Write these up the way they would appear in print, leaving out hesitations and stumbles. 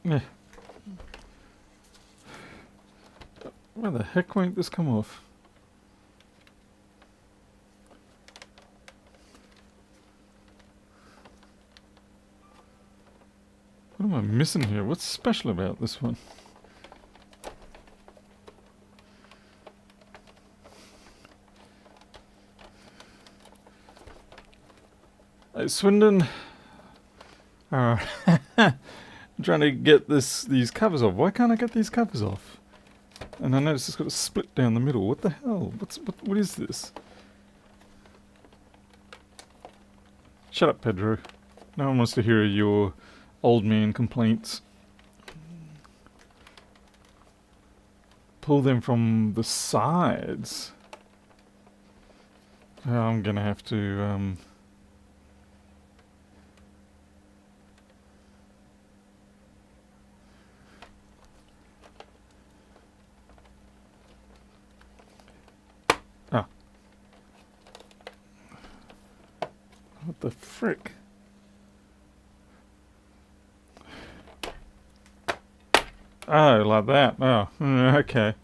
Yeah. Where the heck won't this come off? What am I missing here? What's special about this one? Hey, Swindon. I'm trying to get these covers off. Why can't I get these covers off? And I notice it's got a split down the middle. What the hell? What is this? Shut up, Pedro. No one wants to hear your old man complaints. Pull them from the sides. Oh, I'm gonna have to Ah. What the frick? Oh, like that. Oh, okay.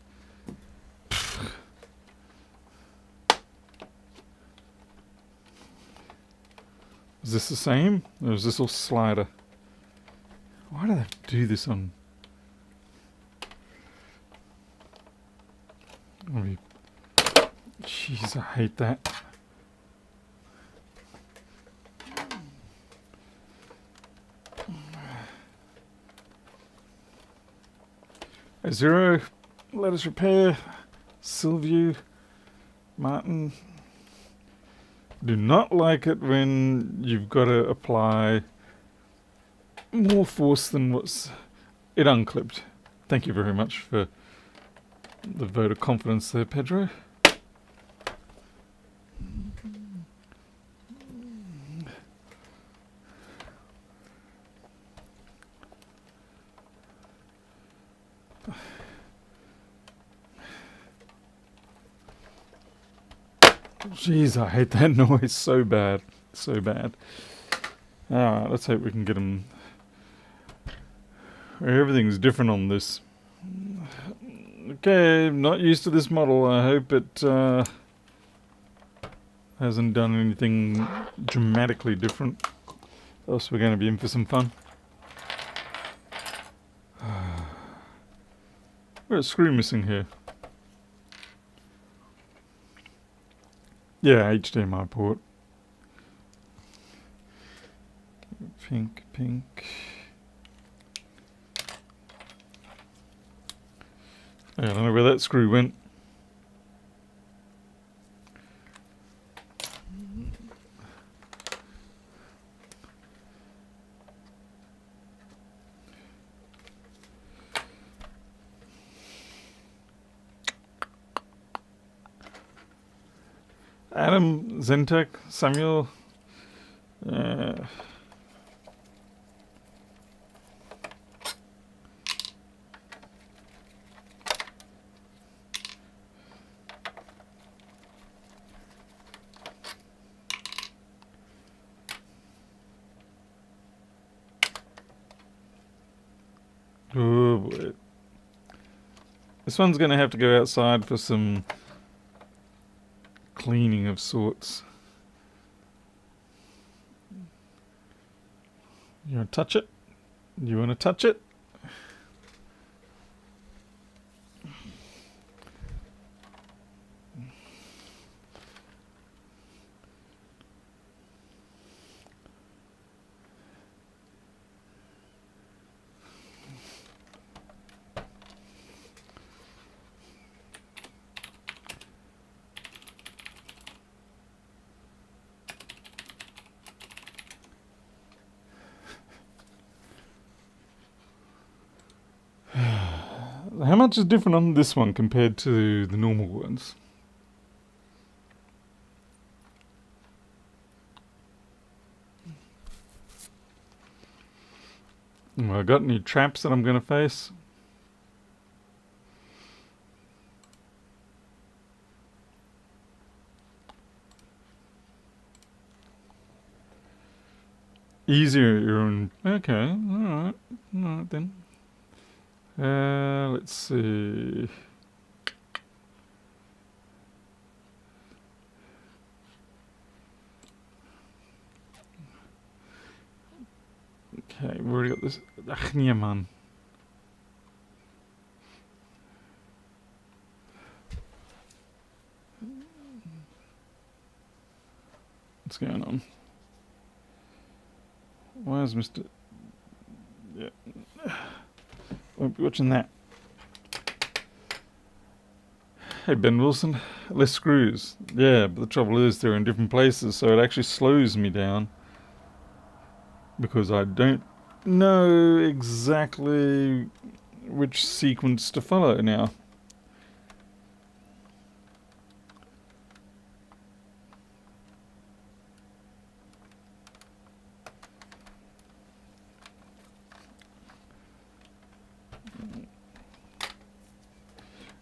Is this the same? Or is this all slider? Why do they have to do this on... Jeez, I hate that. Zero, let us repair. Sylview, Martin. Do not like it when you've got to apply more force than what's it unclipped. Thank you very much for the vote of confidence there, Pedro. Jeez, I hate that noise so bad. So bad. Alright, let's hope we can get them. Everything's different on this. Okay, not used to this model. I hope it hasn't done anything dramatically different. Else we're going to be in for some fun. We've got a screw missing here. Yeah, HDMI port. Pink, pink. I don't know where that screw went. Adam, Zentek, Samuel. Oh boy. This one's going to have to go outside for some cleaning of sorts. You want to touch it? You want to touch it? How much is different on this one compared to the normal ones? Well, I got any traps that I'm going to face? Easier. Okay, alright then. Let's see. Okay, we've already got this. Ach, nee, man. What's going on? Why is Mr. Yeah. Won't be watching that. Hey, Ben Wilson. Less screws. Yeah, but the trouble is they're in different places, so it actually slows me down. Because I don't know exactly which sequence to follow now.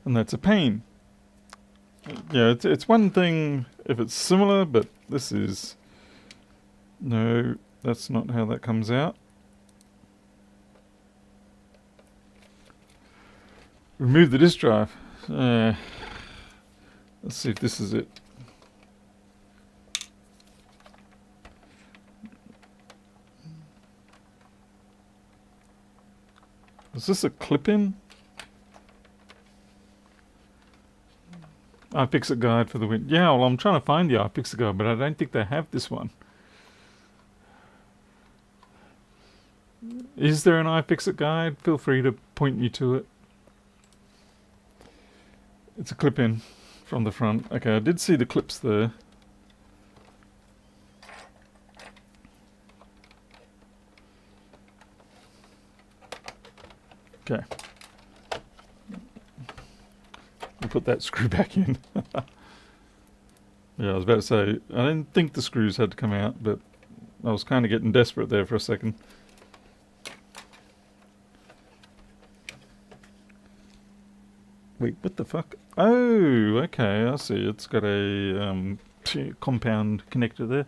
And that's a pain. Yeah, it's one thing if it's similar, but this is... No, that's not how that comes out. Remove the disk drive. Let's see if this is it. Is this a clip-in? iFixit guide for the win. Yeah, well, I'm trying to find the iFixit guide, but I don't think they have this one. Is there an iFixit guide? Feel free to point me to it. It's a clip-in from the front. Okay, I did see the clips there. Okay. We'll put that screw back in. Yeah, I was about to say, I didn't think the screws had to come out, but I was kind of getting desperate there for a second. Wait, what the fuck? Oh, okay, I see. It's got a compound connector there.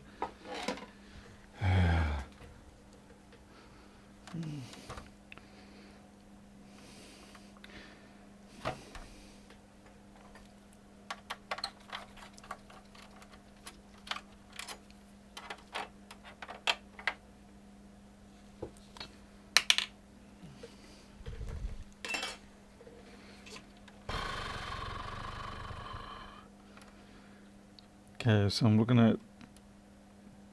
Okay, so I'm looking at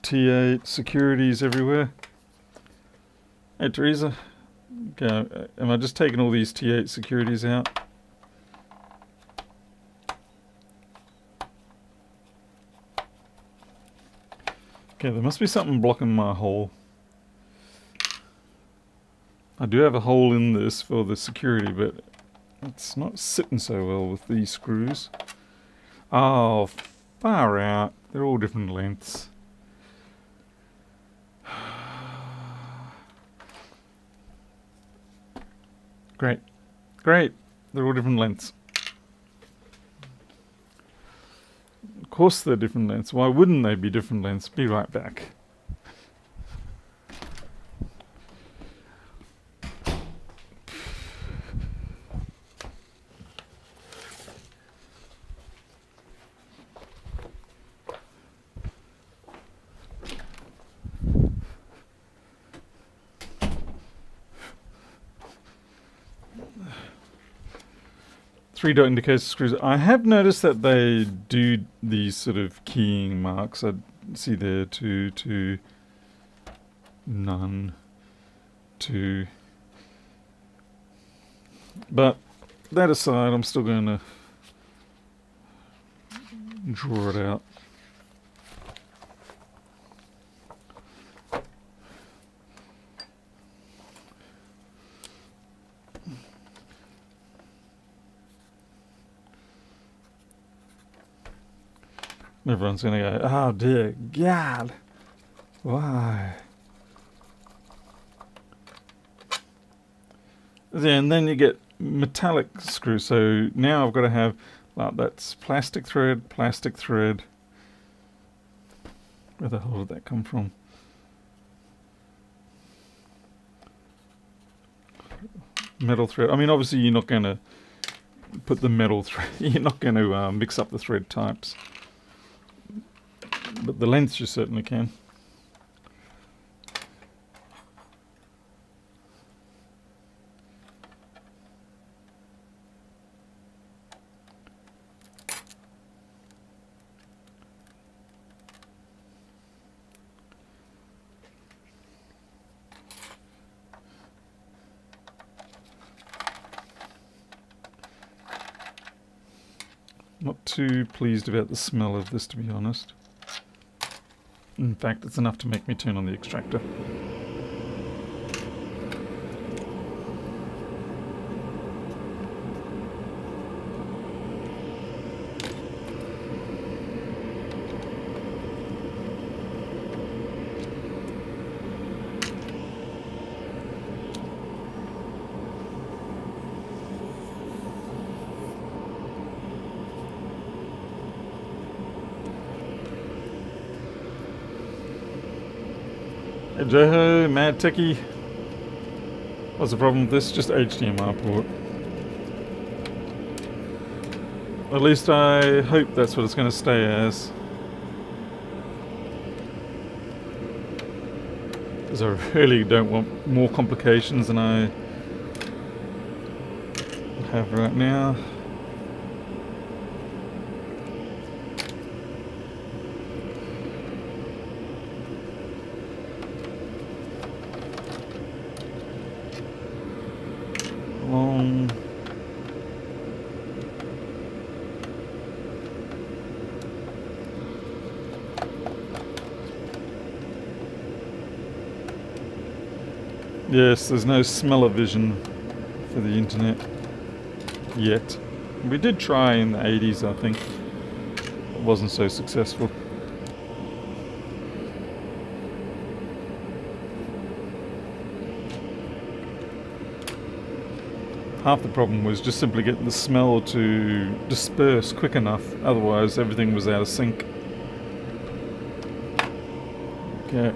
T8 securities everywhere. Hey, Teresa. Okay, am I just taking all these T8 securities out? Okay, there must be something blocking my hole. I do have a hole in this for the security, but it's not sitting so well with these screws. Oh, far out. They're all different lengths. Great. Great. They're all different lengths. Of course they're different lengths. Why wouldn't they be different lengths? Be right back. Three-dot indicator screws. I have noticed that they do these sort of keying marks. I see there 2, 2, none, 2. But that aside, I'm still going to draw it out. Everyone's going to go, oh dear God, why? And then you get metallic screws. So now I've got to have, that's plastic thread. Where the hell did that come from? metal thread. I mean, obviously you're not going to put the metal thread, you're not going to mix up the thread types. But the lengths you certainly can. Not too pleased about the smell of this, to be honest. In fact, it's enough to make me turn on the extractor. Hey Joho, Mad Techie. What's the problem with this? Just HDMI port. At least I hope that's what it's going to stay as. Because I really don't want more complications than I have right now. Yes, there's no smell-o-vision for the internet yet. We did try in the 80s, I think. It wasn't so successful. Half the problem was just simply getting the smell to disperse quick enough, otherwise everything was out of sync. Okay.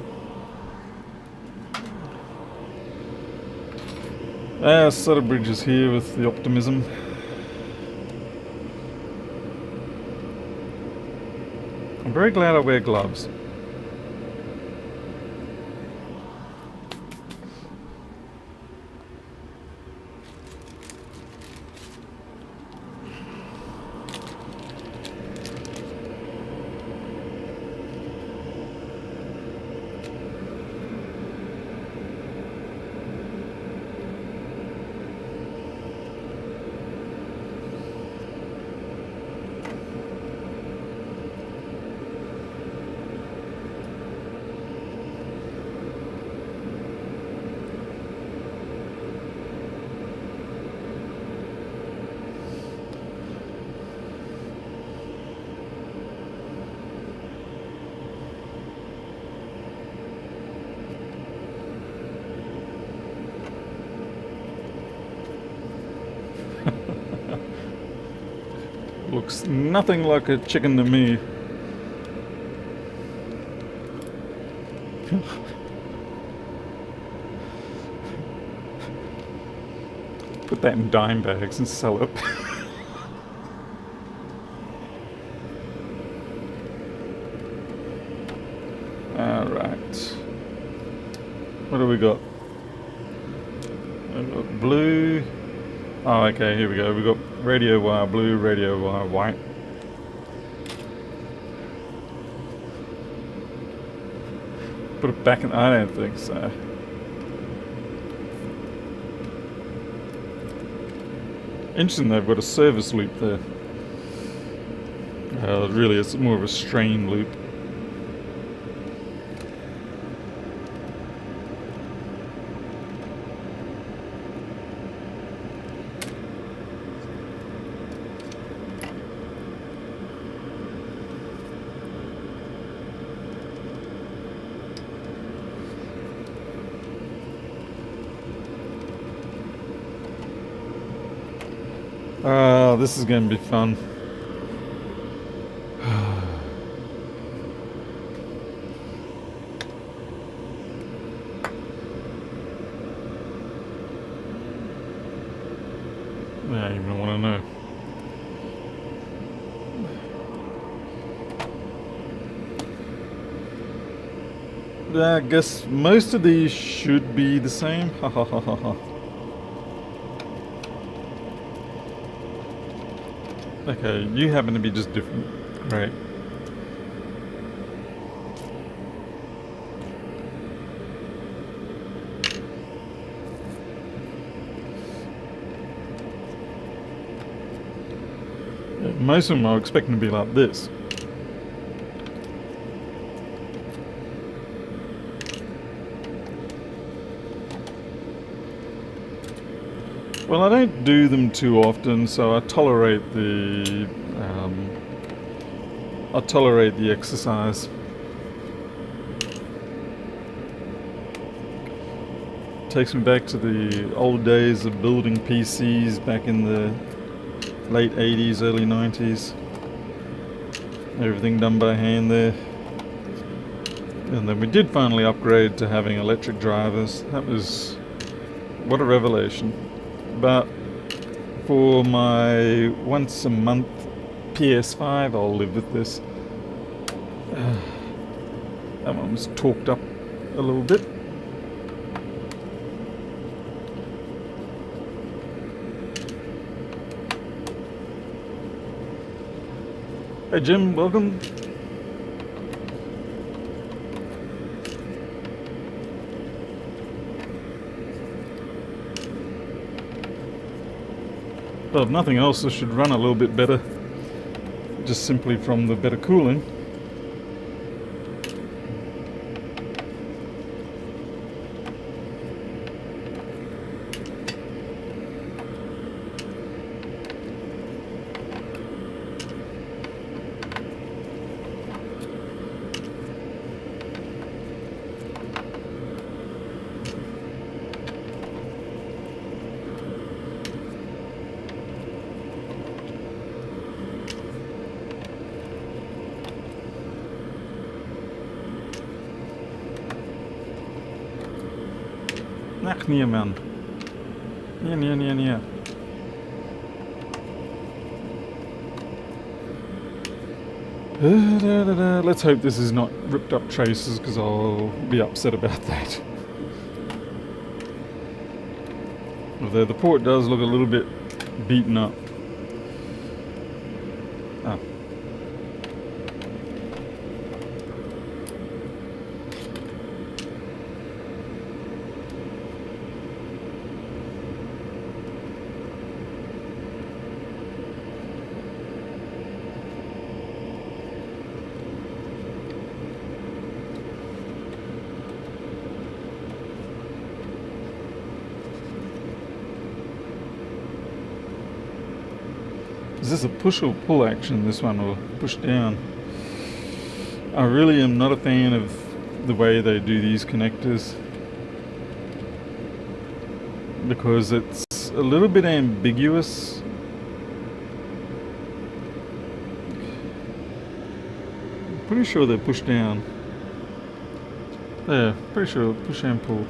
Sutterbridge is here with the optimism. I'm very glad I wear gloves. Looks nothing like a chicken to me. Put that in dime bags and sell it. Alright. What do we got? We've got blue. Oh, okay, here we go. We've got radio wire blue, radio wire white. Put it back in. I don't think so. Interesting, they've got a service loop there. Really, it's more of a strain loop. This is going to be fun. I don't even want to know. Yeah, I guess most of these should be the same. Ha ha ha ha ha. Okay, you happen to be just different. Great. Yeah, most of them are expecting to be like this. Well, I don't do them too often, so I tolerate the exercise. Takes me back to the old days of building PCs back in the late 80s, early 90s. Everything done by hand there. And then we did finally upgrade to having electric drivers. That was... what a revelation. But for my once a month PS5, I'll live with this. That one was torqued up a little bit. Hey Jim, welcome. But if nothing else, this should run a little bit better, just simply from the better cooling. Ach nee man. Nee. Let's hope this is not ripped up traces, because I'll be upset about that. Although the port does look a little bit beaten up. Ah. Is this a push or pull action, this one, or push down? I really am not a fan of the way they do these connectors, because it's a little bit ambiguous. I'm pretty sure they're push down. Yeah, pretty sure push and pull.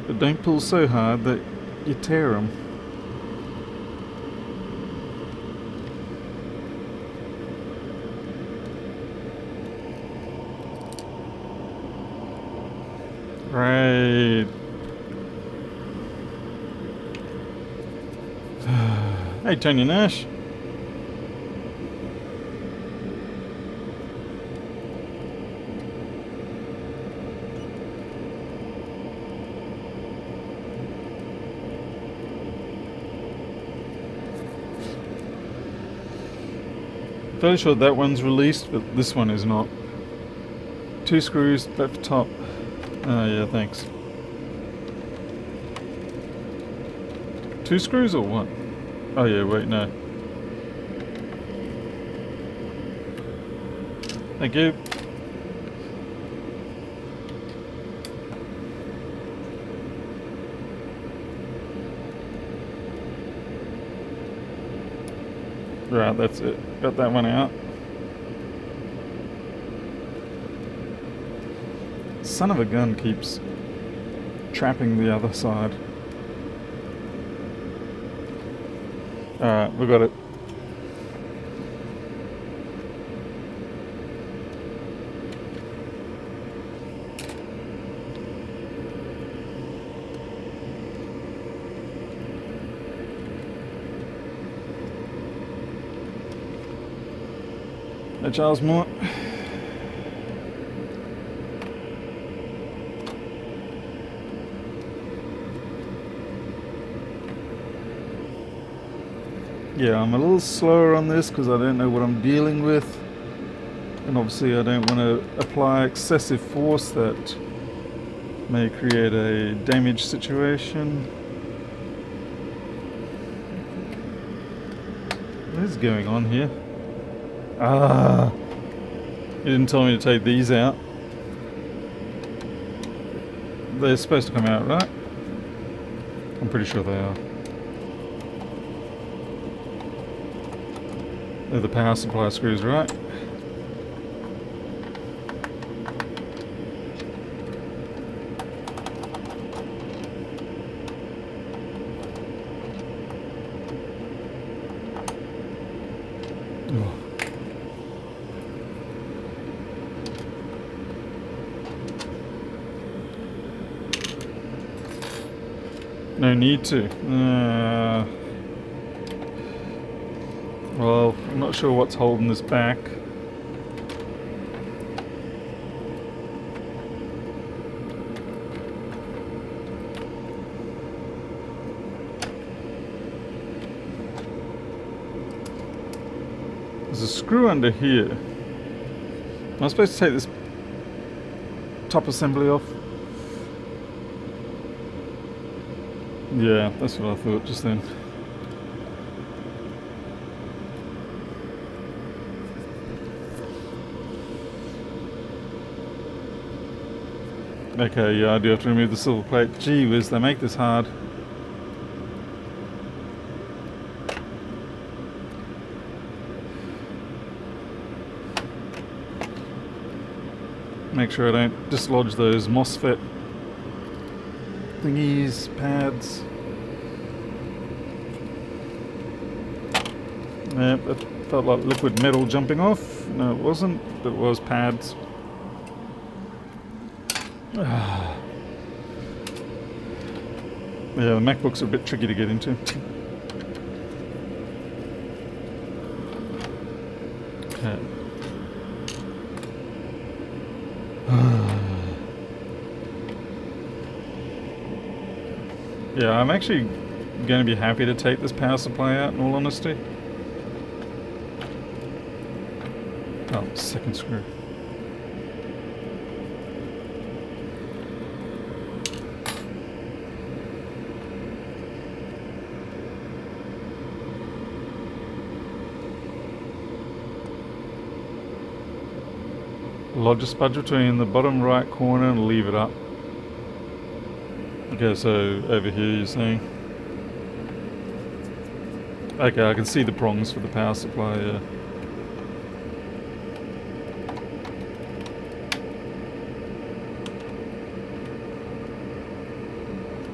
But don't pull so hard that you tear them. Right. Hey, Tony Nash. Fairly sure that one's released, but this one is not. 2 screws left top. Oh yeah, thanks. 2 screws or what? Oh yeah, wait, no. Thank you. Right, that's it. Got that one out. Son of a gun keeps trapping the other side. Alright, we got it. Hey, Charles Moore. Yeah, I'm a little slower on this because I don't know what I'm dealing with. And obviously I don't want to apply excessive force that may create a damage situation. What is going on here? Ah! You didn't tell me to take these out. They're supposed to come out, right? I'm pretty sure they are. They're the power supply screws, right? Oh. No need to. Well, I'm not sure what's holding this back. There's a screw under here. Am I supposed to take this top assembly off? Yeah, that's what I thought just then. Okay, yeah, I do have to remove the silver plate. Gee whiz, they make this hard. Make sure I don't dislodge those MOSFET thingies, pads. Yep, that felt like liquid metal jumping off. No, it wasn't. It was pads. Yeah, the MacBooks are a bit tricky to get into. Okay. Yeah, I'm actually going to be happy to take this power supply out, in all honesty. Oh, second screw. Lodge a spudge between the bottom right corner and leave it up. Okay, so over here you're saying? Okay, I can see the prongs for the power supply, yeah.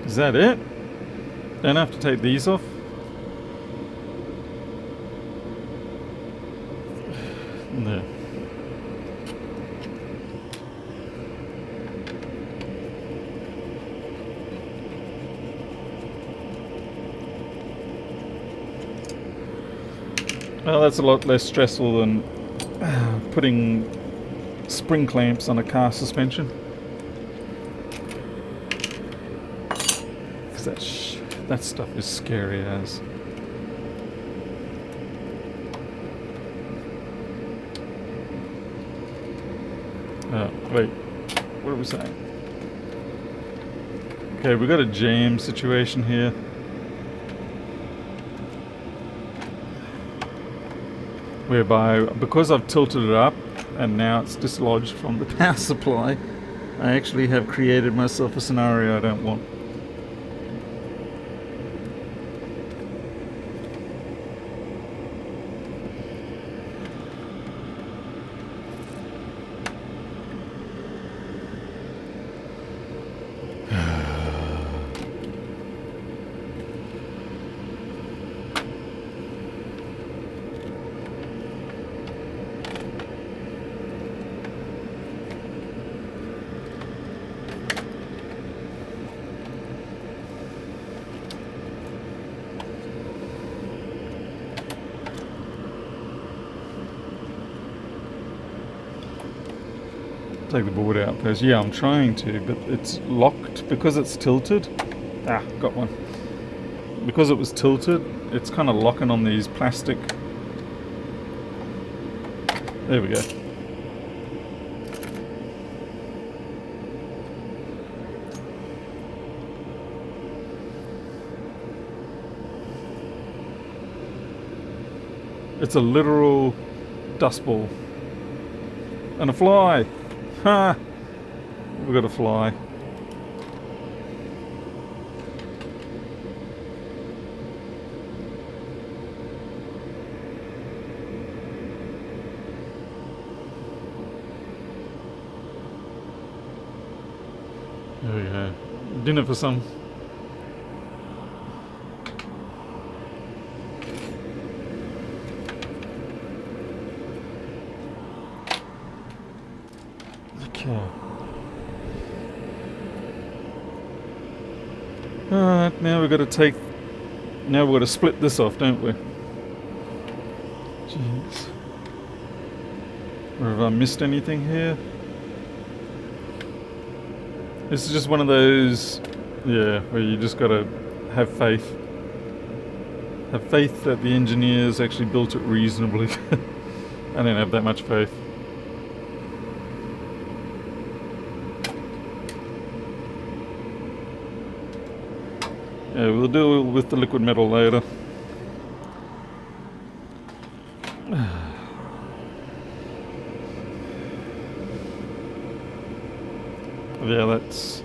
Is that it? Don't have to take these off? No. Well, that's a lot less stressful than putting spring clamps on a car suspension. Because that stuff is scary as. Wait, what are we saying? Okay, we got a jam situation here. Whereby, because I've tilted it up and now it's dislodged from the power supply, I actually have created myself a scenario I don't want. take the board out first. Yeah, I'm trying to, but it's locked because it's tilted. Ah, got one. Because it was tilted, it's kind of locking on these plastic. There we go. It's a literal dust ball. And a fly! Ha! We've got a fly. There we go. Dinner for some. Okay. Alright, now we've got to split this off, don't we? Jeez. Or have I missed anything here? This is just one of those, yeah, where you just gotta have faith. Have faith that the engineers actually built it reasonably. I don't have that much faith. Yeah, we'll deal with the liquid metal later. Yeah, that's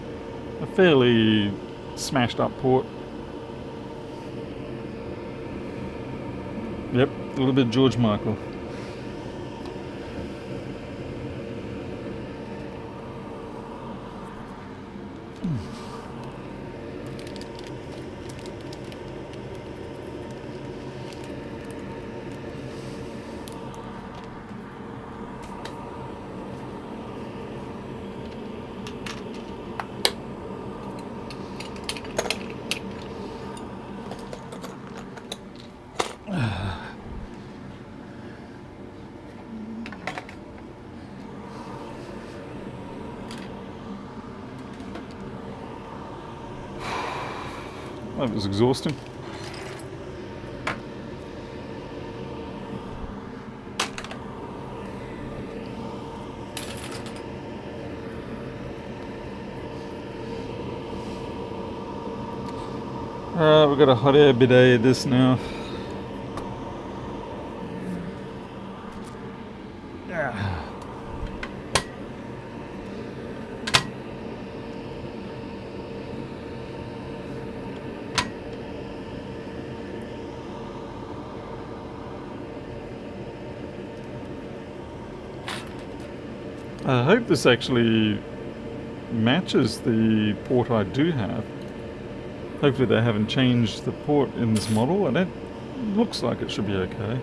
a fairly smashed up port. Yep, a little bit George Michael. That was exhausting. We've got a hot air bidet this now. I hope this actually matches the port I do have. Hopefully they haven't changed the port in this model, and it looks like it should be okay.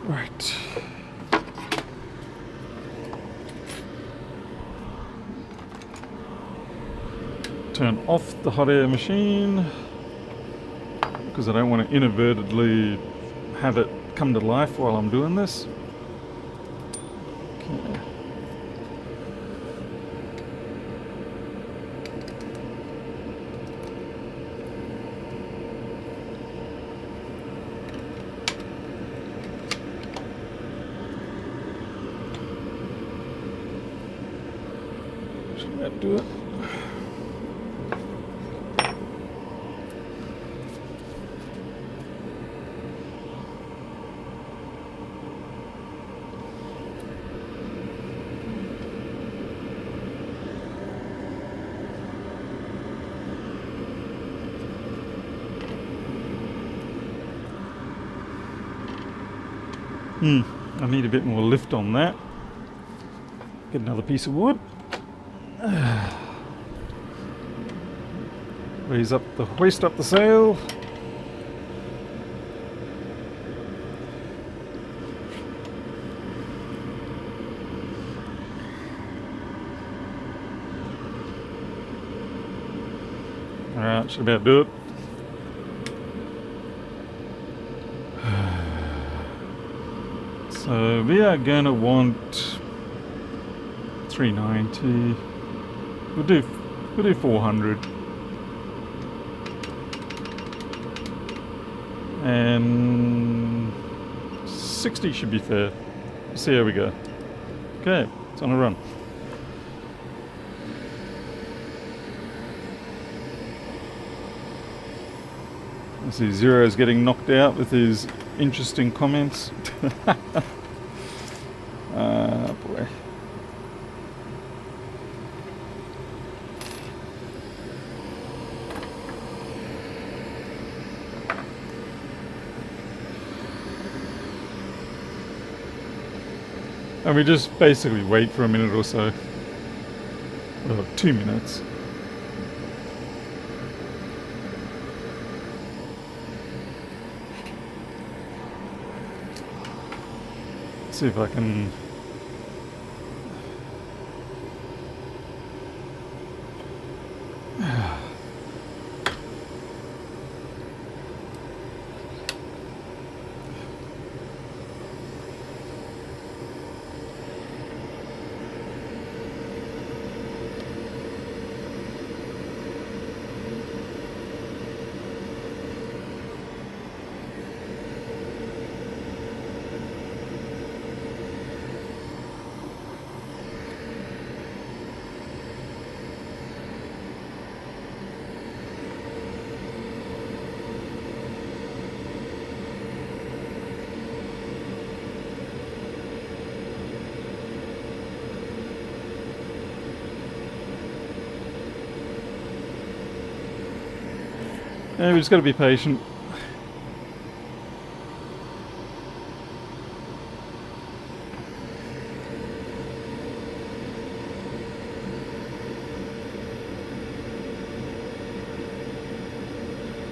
Right. Turn off the hot air machine because I don't want to inadvertently have it come to life while I'm doing this. Okay. Should that do it? I need a bit more lift on that. Get another piece of wood. Hoist up the sail. Alright, should about do it. So we are going to want 390. We'll do 400. And 60 should be fair. See how we go. Okay, it's on a run. I see Zero's getting knocked out with his interesting comments. Ah, boy. And we just basically wait for a minute or so. Well, 2 minutes. See if I can... Yeah, we just got to be patient.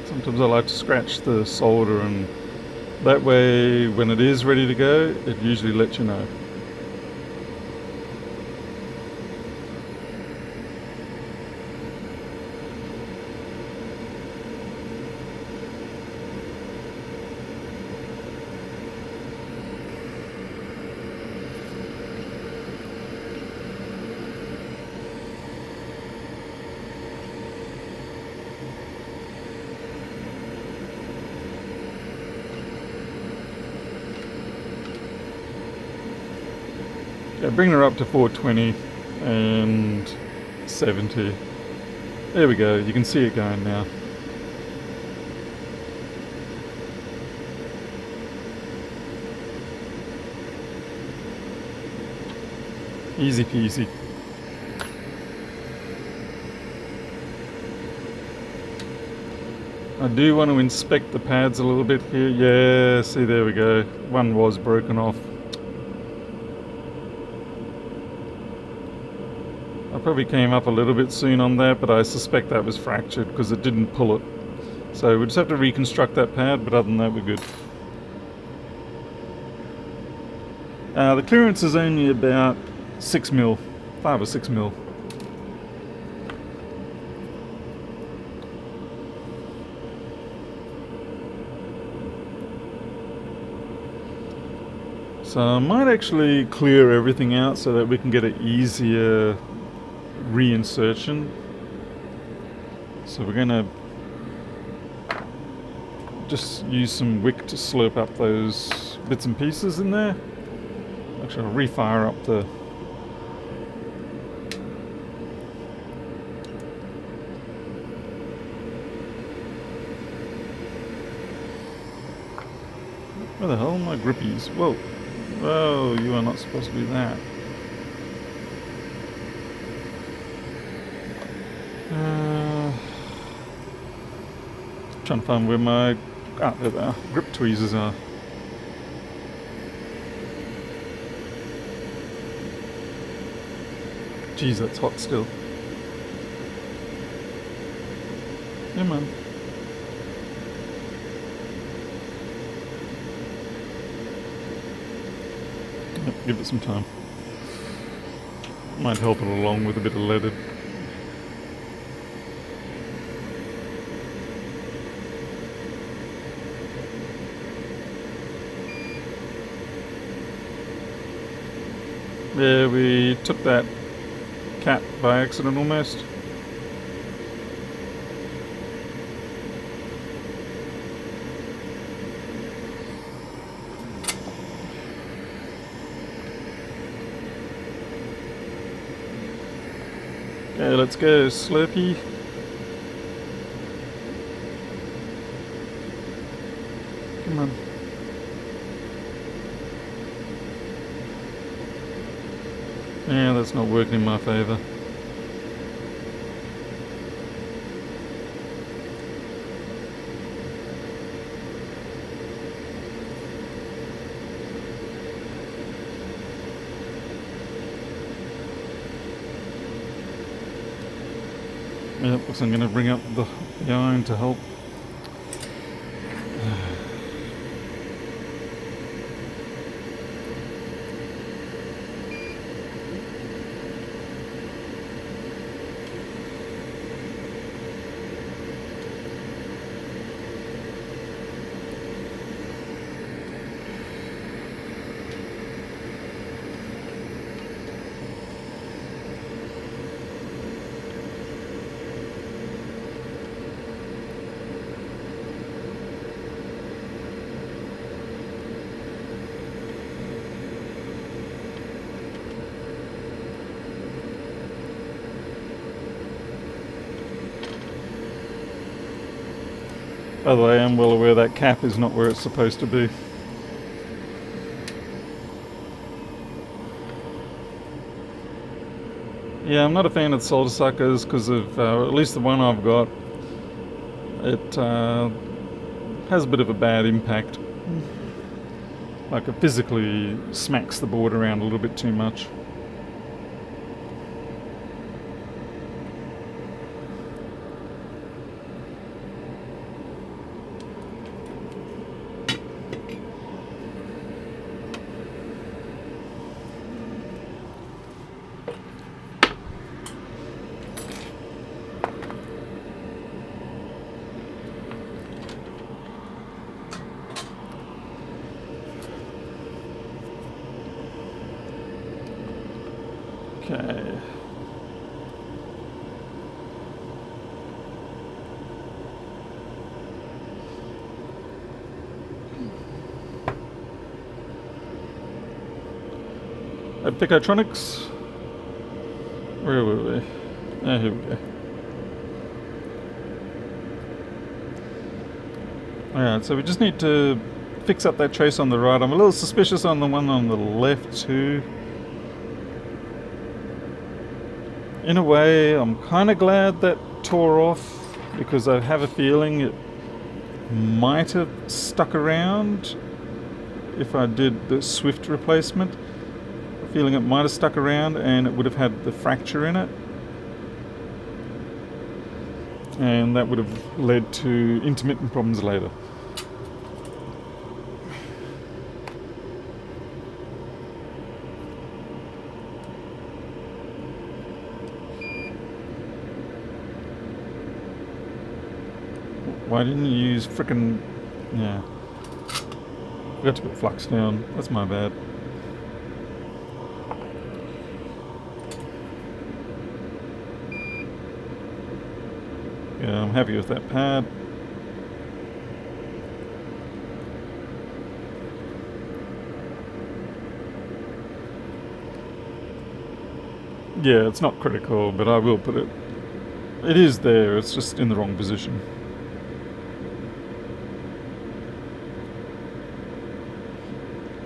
Sometimes I like to scratch the solder, and that way when it is ready to go, it usually lets you know. Yeah, bring her up to 420 and 70. There we go, you can see it going now. Easy peasy. I do want to inspect the pads a little bit here. Yeah, see, there we go. One was broken off. I probably came up a little bit soon on that, but I suspect that was fractured because it didn't pull it. So we'll just have to reconstruct that pad, but other than that, we're good. The clearance is only about 6 mil, 5 or 6 mil. So I might actually clear everything out so that we can get an easier reinsertion. So we're going to just use some wick to slurp up those bits and pieces in there. Actually, I'll refire up the... Where the hell are my grippies? Whoa. Whoa, you are not supposed to be that. Trying to find where my... Ah, there they are. Grip tweezers are. Geez, that's hot still. Yeah, man. Yep, give it some time. Might help it along with a bit of leaded. Yeah, we took that cap by accident almost. Okay, let's go, Slurpee. Come on. Yeah, that's not working in my favour. Yep, looks like I'm going to bring up the iron to help. By the way, I am well aware that cap is not where it's supposed to be. Yeah, I'm not a fan of solder suckers because of, at least the one I've got, it has a bit of a bad impact. Like it physically smacks the board around a little bit too much. Okay. Picotronics. Where were we? Ah, here we go. Alright, so we just need to fix up that trace on the right. I'm a little suspicious on the one on the left too. In a way, I'm kind of glad that tore off because I have a feeling it might have stuck around if I did the Swift replacement. A feeling it might have stuck around and it would have had the fracture in it. And that would have led to intermittent problems later. Why didn't you use frickin'... yeah. Forgot to put flux down. That's my bad. Yeah, I'm happy with that pad. Yeah, it's not critical, but I will put it... it is there, it's just in the wrong position.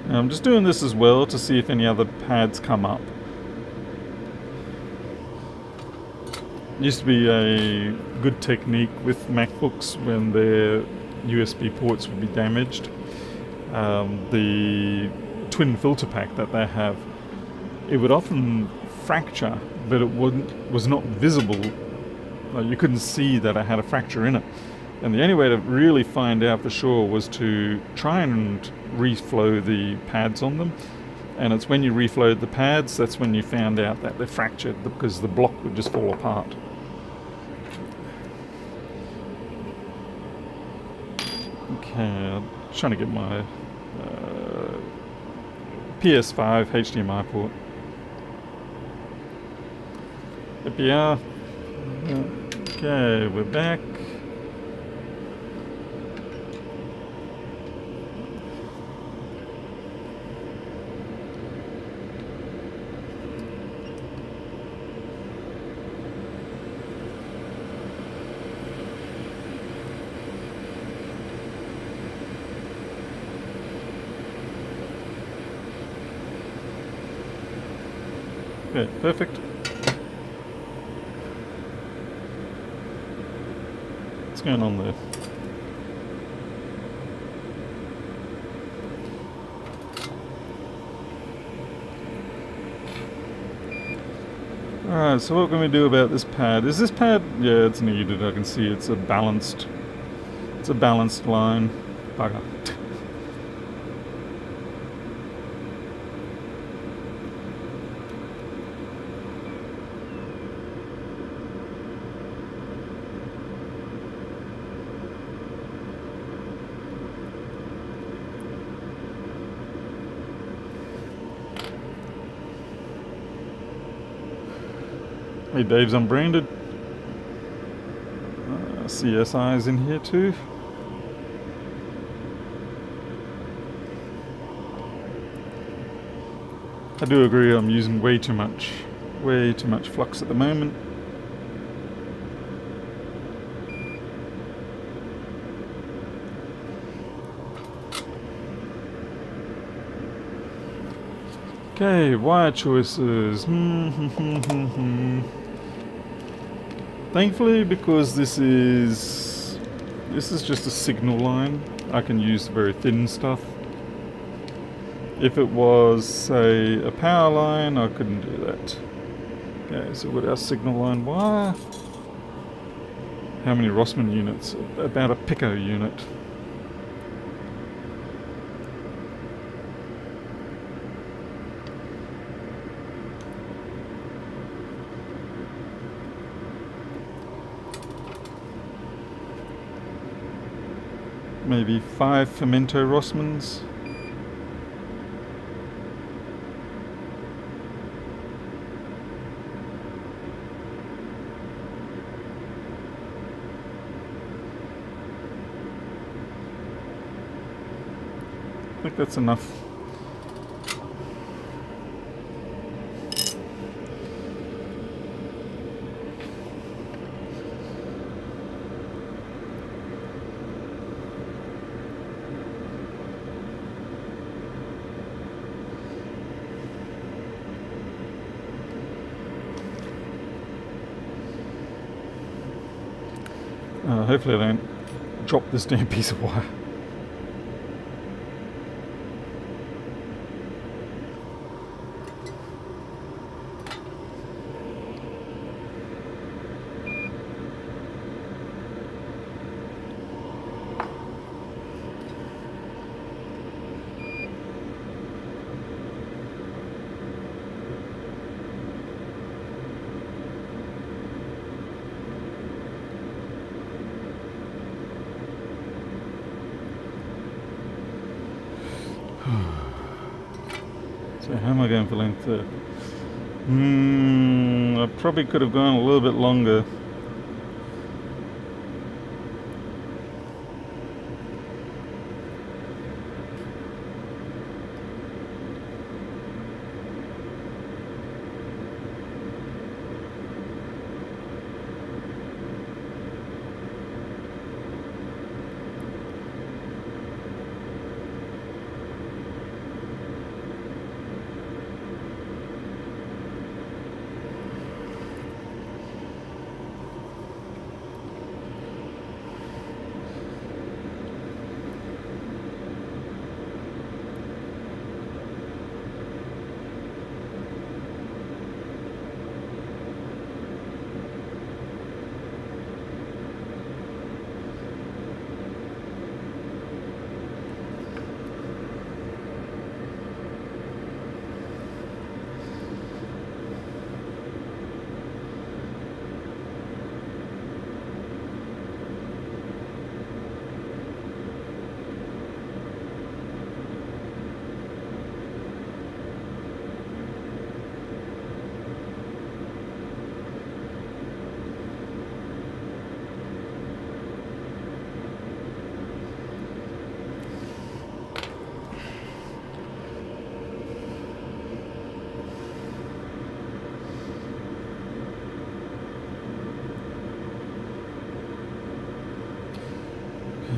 I'm just doing this as well to see if any other pads come up. It used to be a good technique with MacBooks when their USB ports would be damaged. The twin filter pack that they have, it would often fracture, but it was not visible. Like you couldn't see that I had a fracture in it. And the only way to really find out for sure was to try and reflow the pads on them. And it's when you reflowed the pads, that's when you found out that they're fractured because the block would just fall apart. Okay, I'm trying to get my PS5 HDMI port. APR. Okay, we're back. Okay, perfect. What's going on there? Alright, so what can we do about this pad? Is this pad... yeah, it's needed. I can see it's a balanced line. Bugger. Hey, Dave's unbranded. CSI's in here too. I do agree I'm using way too much flux at the moment. Okay, wire choices. Thankfully, because this is just a signal line, I can use very thin stuff. If it was, say, a power line, I couldn't do that. Okay, so with our signal line wire, how many Rossmann units? About a Pico unit. Maybe 5 Femento Rossmanns. I think that's enough. Hopefully I don't drop this damn piece of wire. So how am I going for length there? I probably could have gone a little bit longer.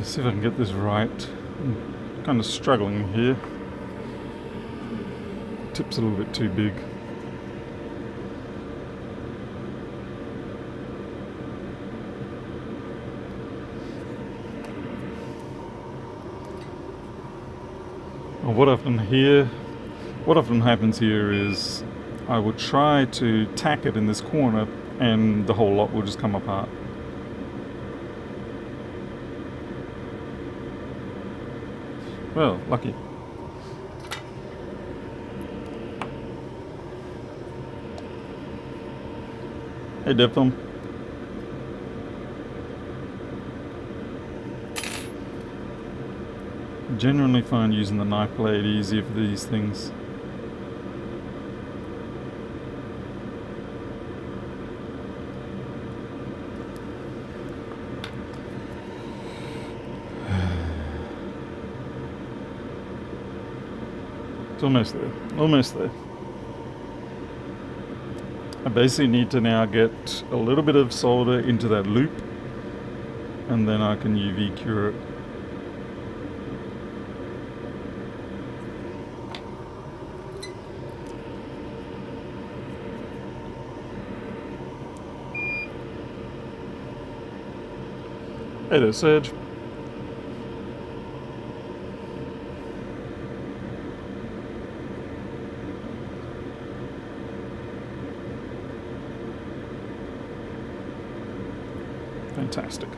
See if I can get this right. I'm kind of struggling here. Tip's a little bit too big. Well, what often happens here is I will try to tack it in this corner and the whole lot will just come apart. Well, lucky. Hey, Diphthong. Generally find using the knife blade easier for these things. It's almost there. Almost there. I basically need to now get a little bit of solder into that loop and then I can UV cure it. Hey there, Serge. Fantastic.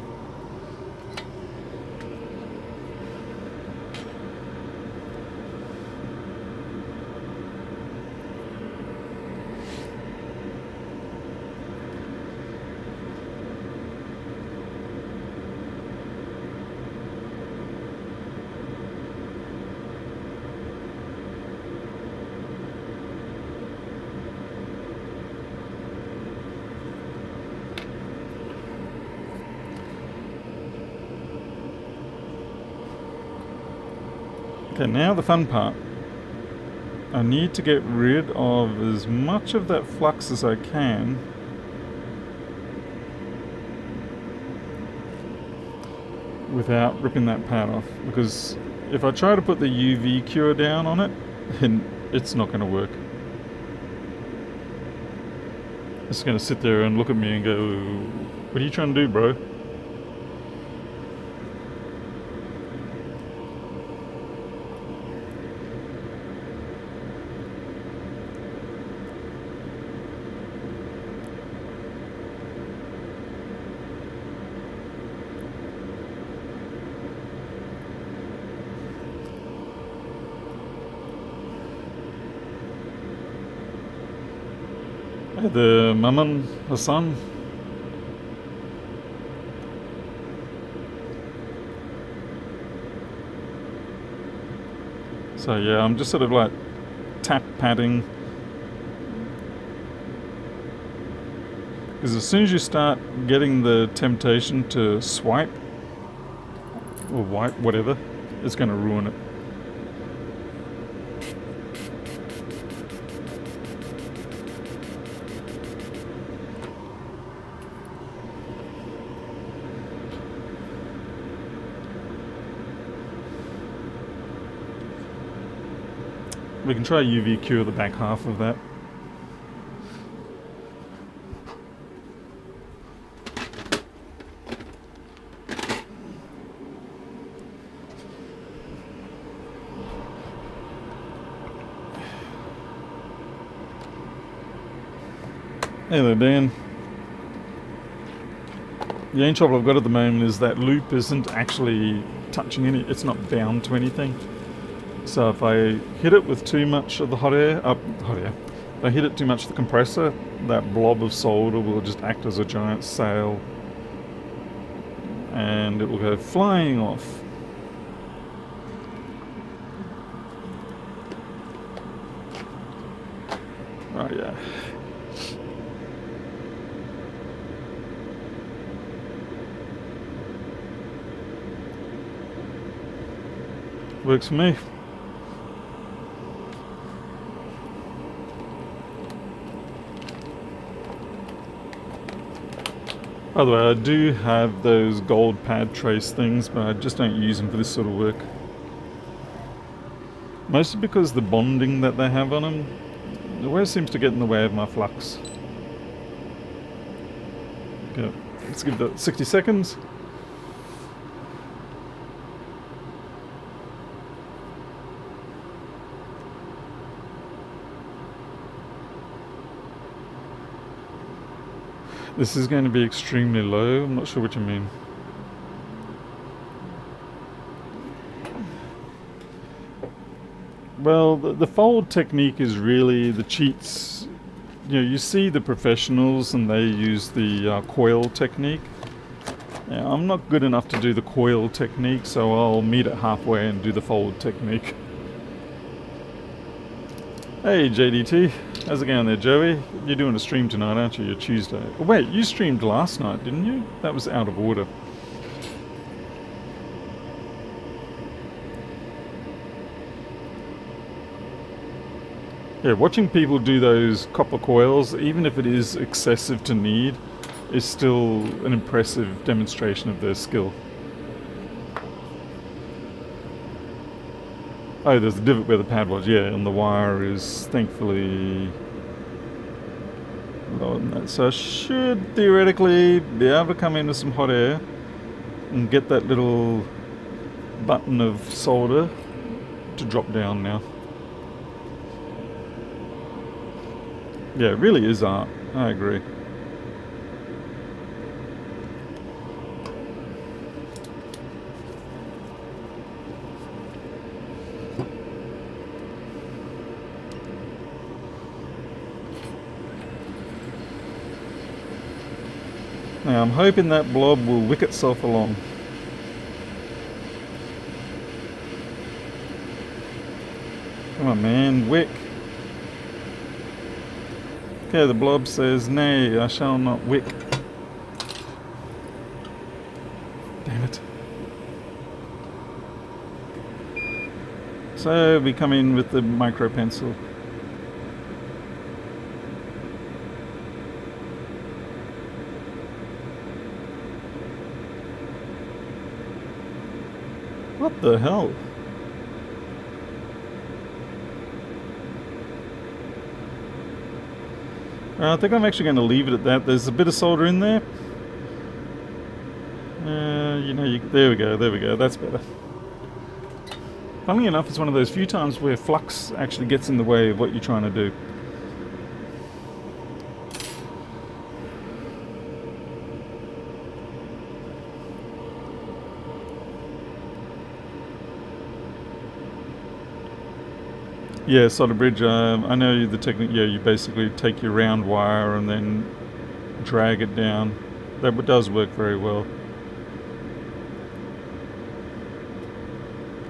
Okay, now the fun part. I need to get rid of as much of that flux as I can without ripping that pad off, because if I try to put the UV cure down on it, then it's not going to work. It's going to sit there and look at me and go, "What are you trying to do, bro?" The Maman Hassan. So yeah, I'm just sort of like tap padding, because as soon as you start getting the temptation to swipe or wipe, whatever, it's going to ruin it. We can try UV cure the back half of that. Hey there, Dan. The only trouble I've got at the moment is that loop isn't actually touching any, it's not bound to anything. So if I hit it with too much of the hot air, if I hit it too much of the compressor, that blob of solder will just act as a giant sail and it will go flying off. Oh yeah. Works for me. By the way, I do have those gold pad trace things, but I just don't use them for this sort of work. Mostly because the bonding that they have on them, it always seems to get in the way of my flux. Okay, let's give that 60 seconds. This is going to be extremely low. I'm not sure what you mean. Well, the fold technique is really the cheats. You know, you see the professionals and they use the coil technique. Yeah, I'm not good enough to do the coil technique, so I'll meet it halfway and do the fold technique. Hey JDT, how's it going there, Joey? You're doing a stream tonight, aren't you? Your Tuesday. Oh, wait, you streamed last night, didn't you? That was out of order. Yeah, watching people do those copper coils, even if it is excessive to need, is still an impressive demonstration of their skill. Oh, there's a divot where the pad was, yeah, and the wire is thankfully lower than that. So I should theoretically be able to come into some hot air and get that little button of solder to drop down now. Yeah, it really is art. I agree. Now I'm hoping that blob will wick itself along. Come on man, wick. Okay, the blob says, nay, I shall not wick. Damn it. So we come in with the micro pencil. What the hell? I think I'm actually going to leave it at that. There's a bit of solder in there. You know, there we go, that's better. Funnily enough, it's one of those few times where flux actually gets in the way of what you're trying to do. Yeah, solder bridge, I know the technique. Yeah, you basically take your round wire and then drag it down. That does work very well.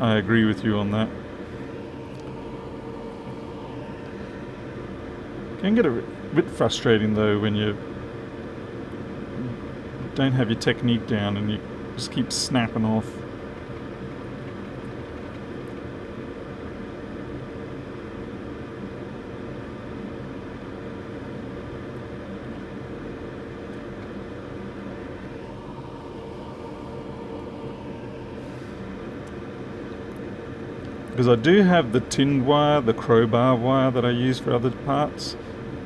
I agree with you on that. Can get a bit frustrating though when you don't have your technique down and you just keep snapping off. Because I do have the tinned wire, the crowbar wire that I use for other parts.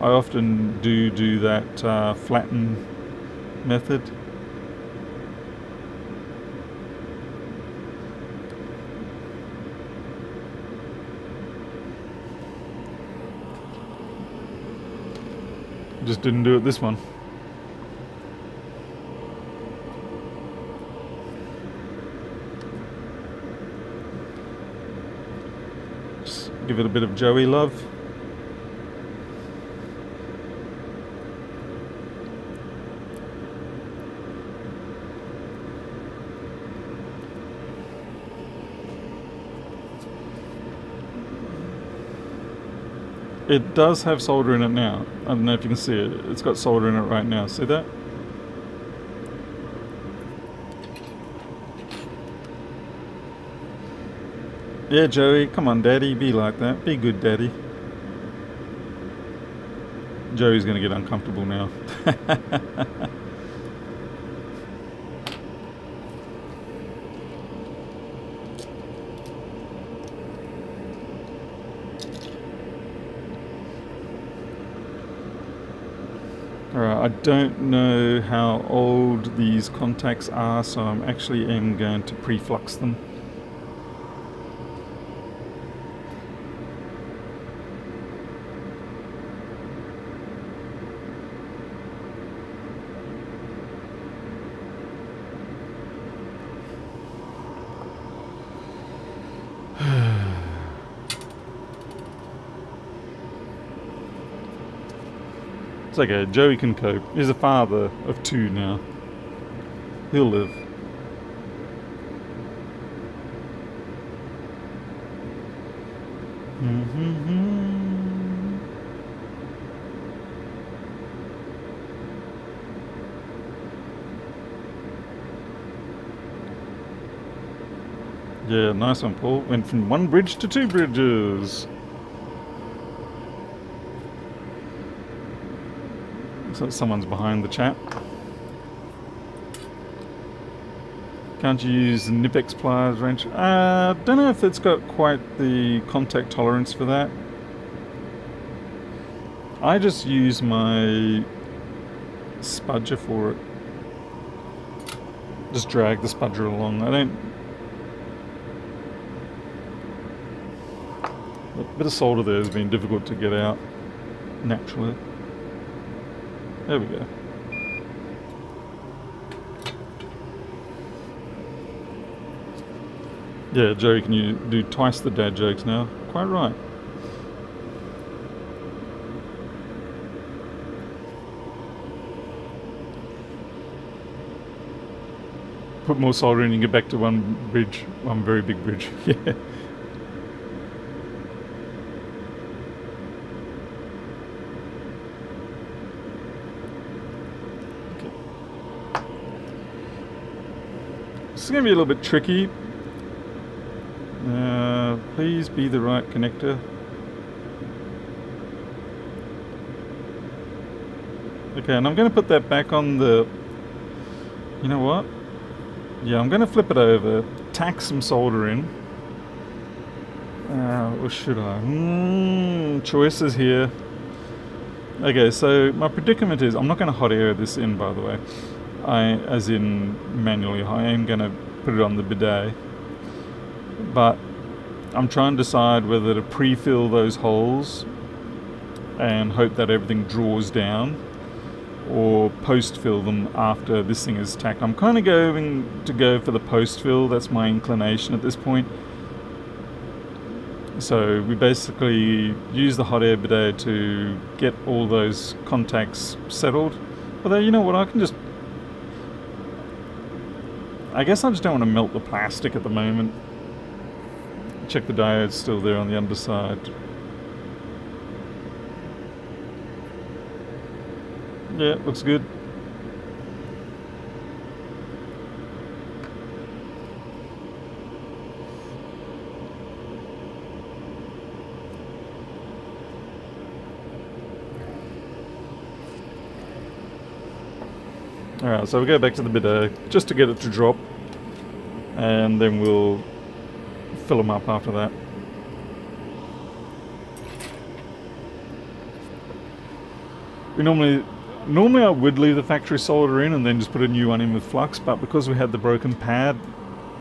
I often do that flatten method. Just didn't do it this one. Give it a bit of Joey love. It does have solder in it now. I don't know if you can see it. It's got solder in it right now. See that? Yeah, Joey, come on, Daddy, be like that. Be good, Daddy. Joey's gonna get uncomfortable now. Alright, I don't know how old these contacts are, so I'm actually going to pre-flux them. It's okay, Joey can cope. He's a father of 2 now. He'll live. Yeah, nice one, Paul. Went from 1 bridge to 2 bridges. So someone's behind the chat. Can't you use Nipex pliers wrench? Don't know if it's got quite the contact tolerance for that. I just use my spudger for it. Just drag the spudger along. I don't... A bit of solder there has been difficult to get out naturally. There we go. Yeah, Joey, can you do twice the dad jokes now? Quite right. Put more solder in and get back to 1 bridge. 1 very big bridge. Yeah. This is going to be a little bit tricky. Please be the right connector. Okay, and I'm going to put that back on the... You know what? Yeah, I'm going to flip it over, tack some solder in. Or should I? Choices here. Okay, so my predicament is... I'm not going to hot air this in, by the way. As in manually, I am going to put it on the bidet, but I'm trying to decide whether to pre-fill those holes and hope that everything draws down, or post-fill them after this thing is tacked. I'm kind of going to go for the post-fill. That's my inclination at this point. So we basically use the hot air bidet to get all those contacts settled. Although, you know what, I guess I just don't want to melt the plastic at the moment. Check the diode's still there on the underside. Yeah, looks good. Alright, so we go back to the bidet just to get it to drop, and then we'll fill them up after that. Normally I would leave the factory solder in and then just put a new one in with flux, but because we had the broken pad,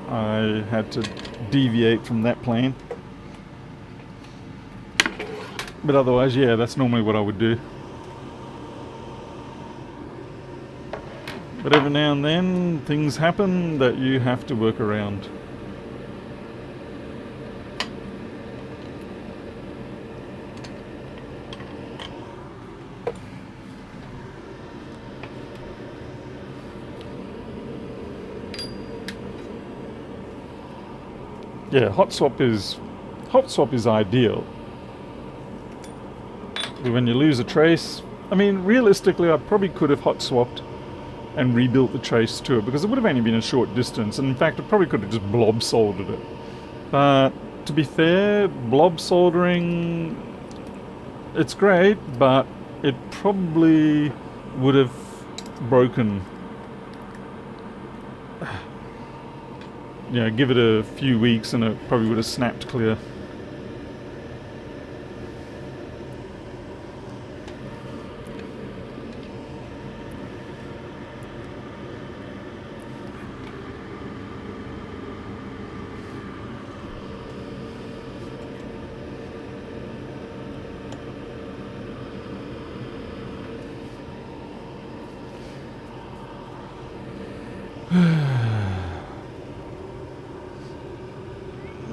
I had to deviate from that plan. But otherwise, yeah, that's normally what I would do. But every now and then, things happen that you have to work around. Yeah, hot swap is ideal. When you lose a trace, I mean, realistically, I probably could have hot swapped and rebuilt the trace to it, because it would have only been a short distance, and in fact I probably could have just blob soldered it. But to be fair, blob soldering, it's great, but it probably would have broken. Yeah, give it a few weeks and it probably would have snapped clear.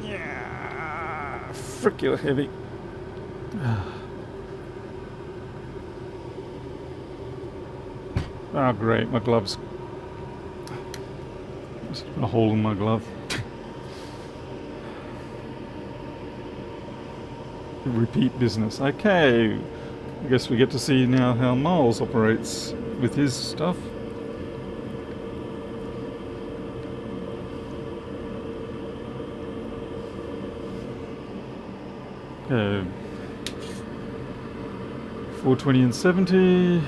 Yeah, frick, you're heavy. Oh, great, my gloves. Just a hole in my glove. Repeat business. Okay, I guess we get to see now how Miles operates with his stuff. Okay, 420 and 70.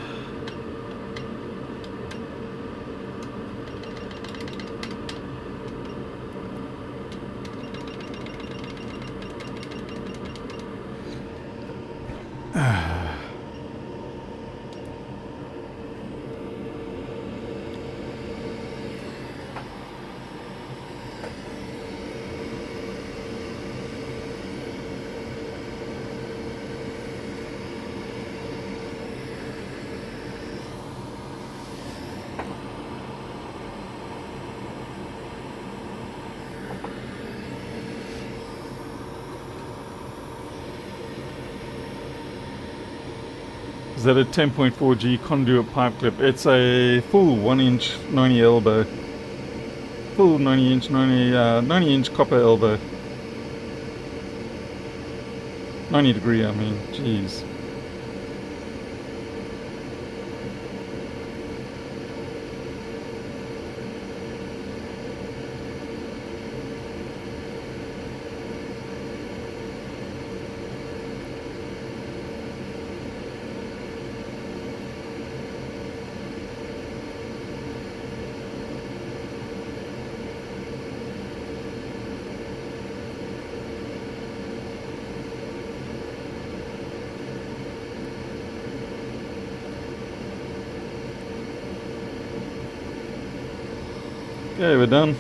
Is that a 10.4G conduit pipe clip? It's a full 1-inch 90 elbow. Full 90 inch copper elbow. 90 degree, I mean, jeez. Okay, we're done.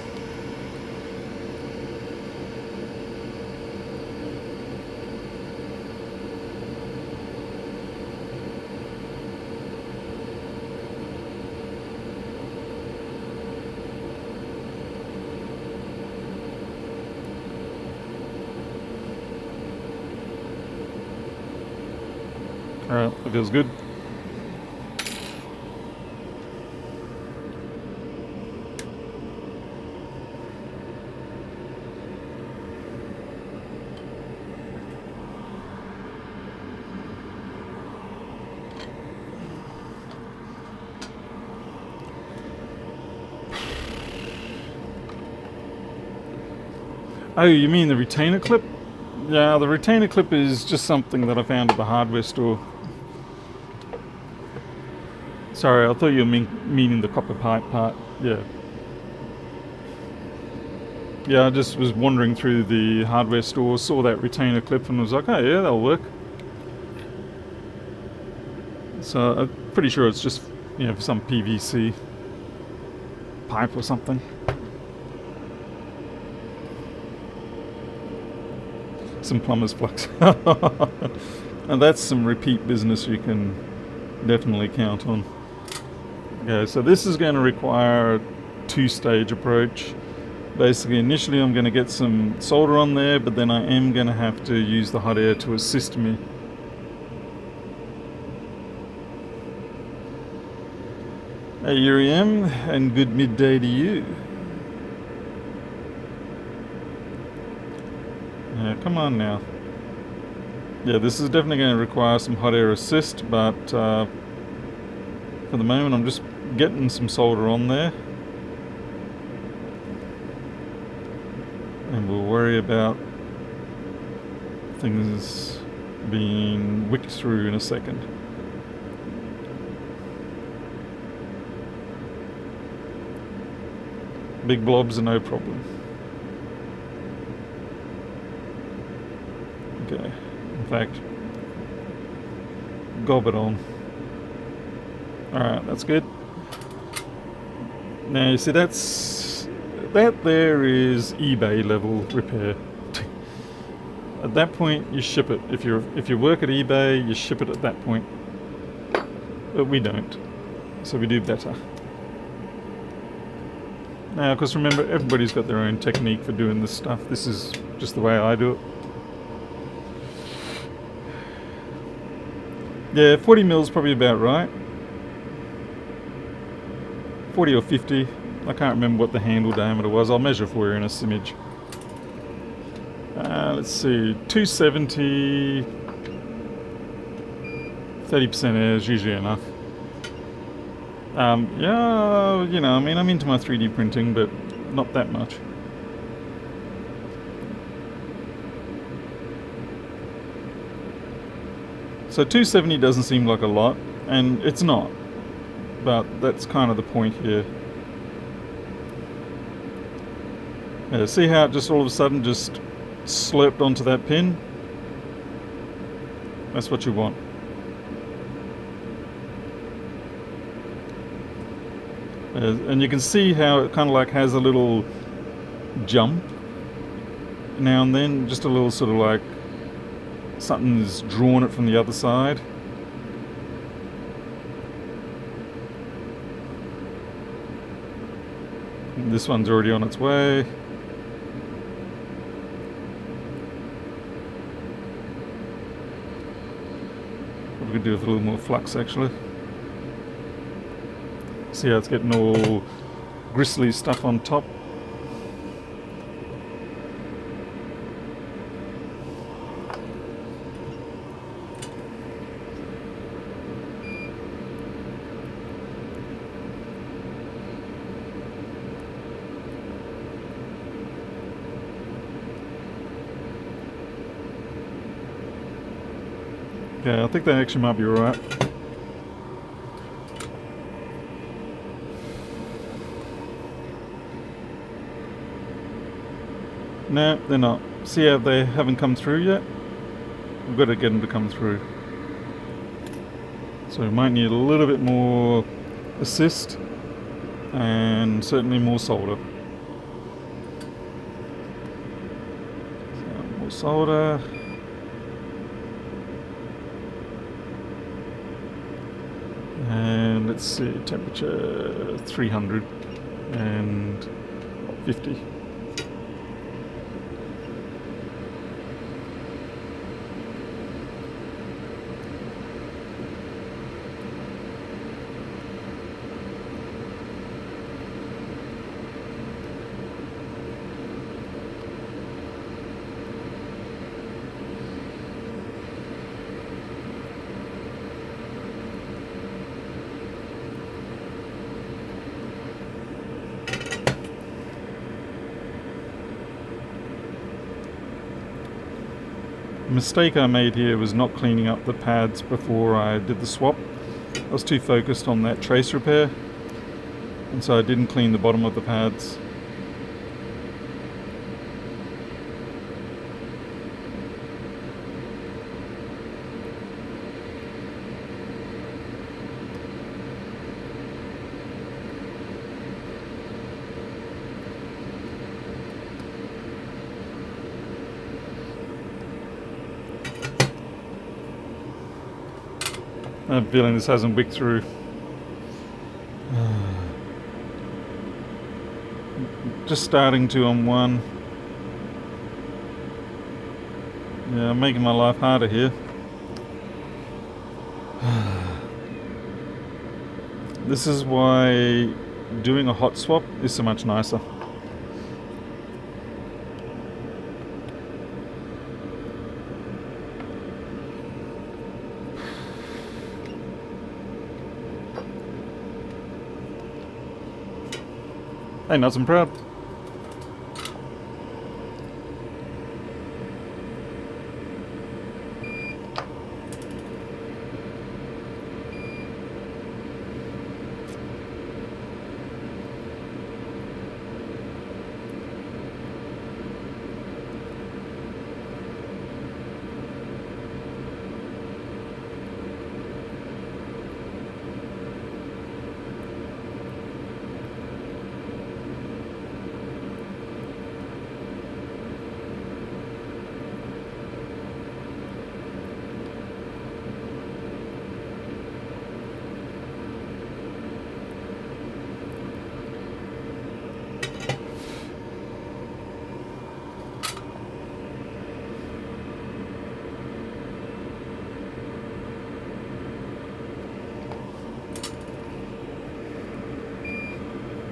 Alright, that feels good. Oh, you mean the retainer clip? Yeah, the retainer clip is just something that I found at the hardware store. Sorry, I thought you were meaning the copper pipe part. Yeah. Yeah, I just was wandering through the hardware store, saw that retainer clip and was like, oh yeah, that'll work. So I'm pretty sure it's just, you know, for some PVC pipe or something. Some plumber's flux. And that's some repeat business you can definitely count on. Okay, so this is going to require a two-stage approach. Basically, initially I'm going to get some solder on there, but then I am going to have to use the hot air to assist me. Hey, here I am, and good midday to you. Yeah, come on now. Yeah, this is definitely going to require some hot air assist, but for the moment I'm just getting some solder on there. And we'll worry about things being wicked through in a second. Big blobs are no problem. Okay, in fact, gob it on. Alright, that's good. Now you see that there is eBay level repair. At that point you ship it. If you work at eBay, you ship it at that point. But we don't. So we do better. Now, because remember, everybody's got their own technique for doing this stuff. This is just the way I do it. Yeah, 40 mil is probably about right. 40 or 50. I can't remember what the handle diameter was. I'll measure for you in a simage. Let's see, 270, 30% air is usually enough. Yeah, you know, I mean, I'm into my 3D printing, but not that much. So 270 doesn't seem like a lot, and it's not, but that's kind of the point here. Yeah, see how it just all of a sudden just slurped onto that pin? That's what you want. And you can see how it kind of like has a little jump now and then, just a little sort of like something's drawn it from the other side. And this one's already on its way. What we could do with a little more flux actually. See how it's getting all gristly stuff on top. Yeah, I think that actually might be right. No, they're not. See how they haven't come through yet? We've got to get them to come through. So we might need a little bit more assist and certainly more solder. So more solder. And let's see, temperature 350. The mistake I made here was not cleaning up the pads before I did the swap. I was too focused on that trace repair, and so I didn't clean the bottom of the pads. I have a feeling this hasn't wicked through. Just starting to on one. Yeah, I'm making my life harder here. This is why doing a hot swap is so much nicer. Hey, nuts and proud.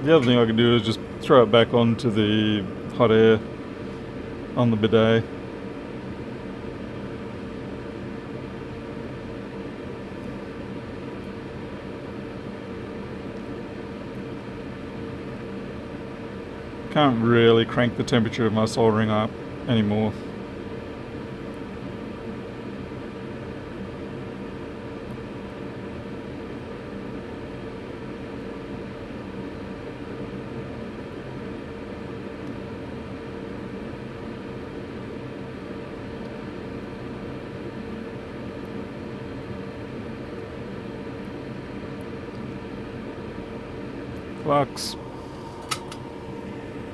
The other thing I could do is just throw it back onto the hot air on the bidet. Can't really crank the temperature of my soldering up anymore. Flux.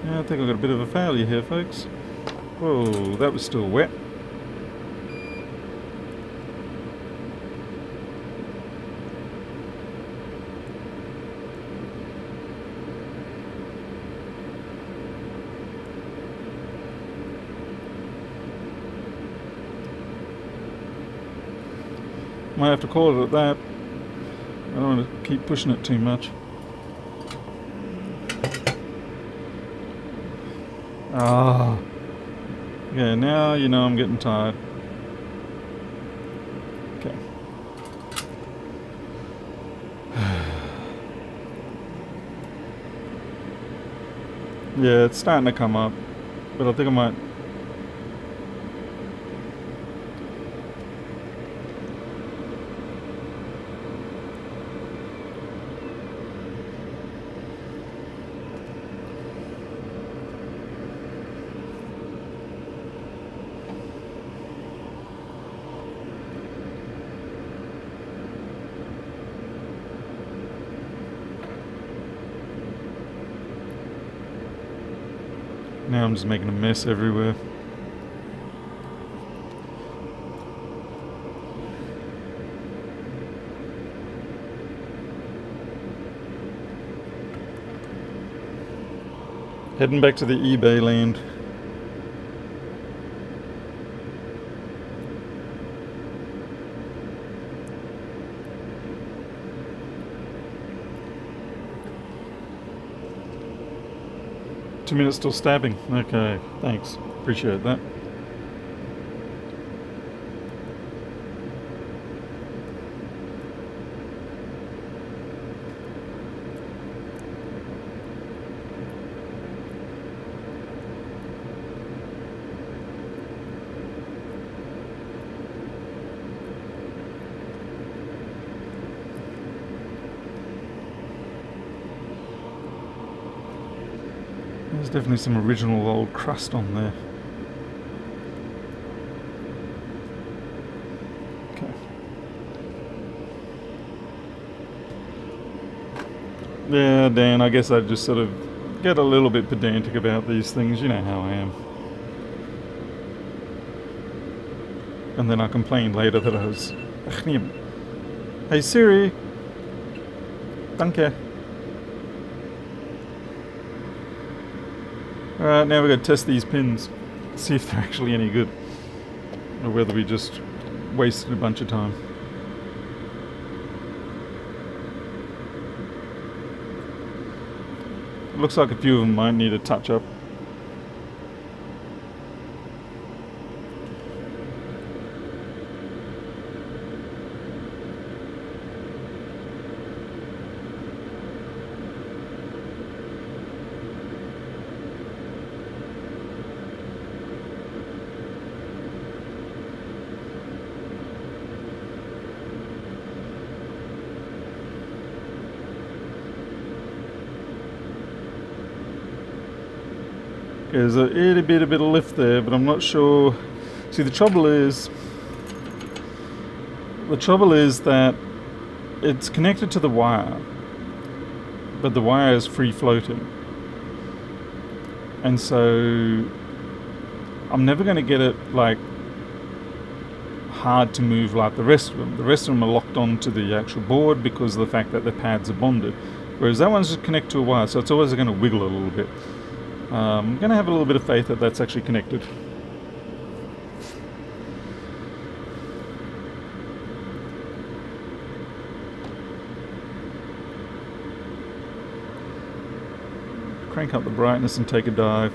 Yeah, I think I've got a bit of a failure here, folks. Whoa, that was still wet. Might have to call it at that. I don't want to keep pushing it too much. Ah. Yeah, now you know I'm getting tired. Okay. Yeah, it's starting to come up. But I think I might... Now I'm just making a mess everywhere. Heading back to the eBay land. Two minutes till stabbing. Okay, thanks. Appreciate that. There's definitely some original old crust on there. Okay. Yeah, Dan, I guess I just sort of get a little bit pedantic about these things. You know how I am. And then I complain later that I was... Hey Siri! Danke. Alright, now we've got to test these pins. See if they're actually any good. Or whether we just wasted a bunch of time. It looks like a few of them might need a touch up. There's a itty bit of lift there, but I'm not sure. See, the trouble is that it's connected to the wire, but the wire is free floating, and so I'm never going to get it like hard to move like the rest of them. The rest of them are locked onto the actual board because of the fact that the pads are bonded, whereas that one's just connected to a wire, so it's always going to wiggle a little bit. I'm going to have a little bit of faith that that's actually connected. crank up the brightness and take a dive.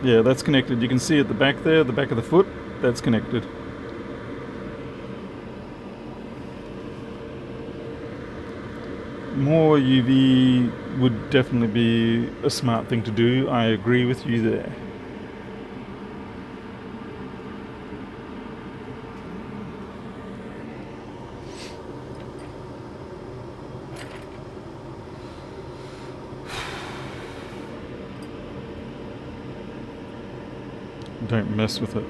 Yeah, that's connected. You can see at the back there, the back of the foot, that's connected. More UV would definitely be a smart thing to do. I agree with you there. Don't mess with it.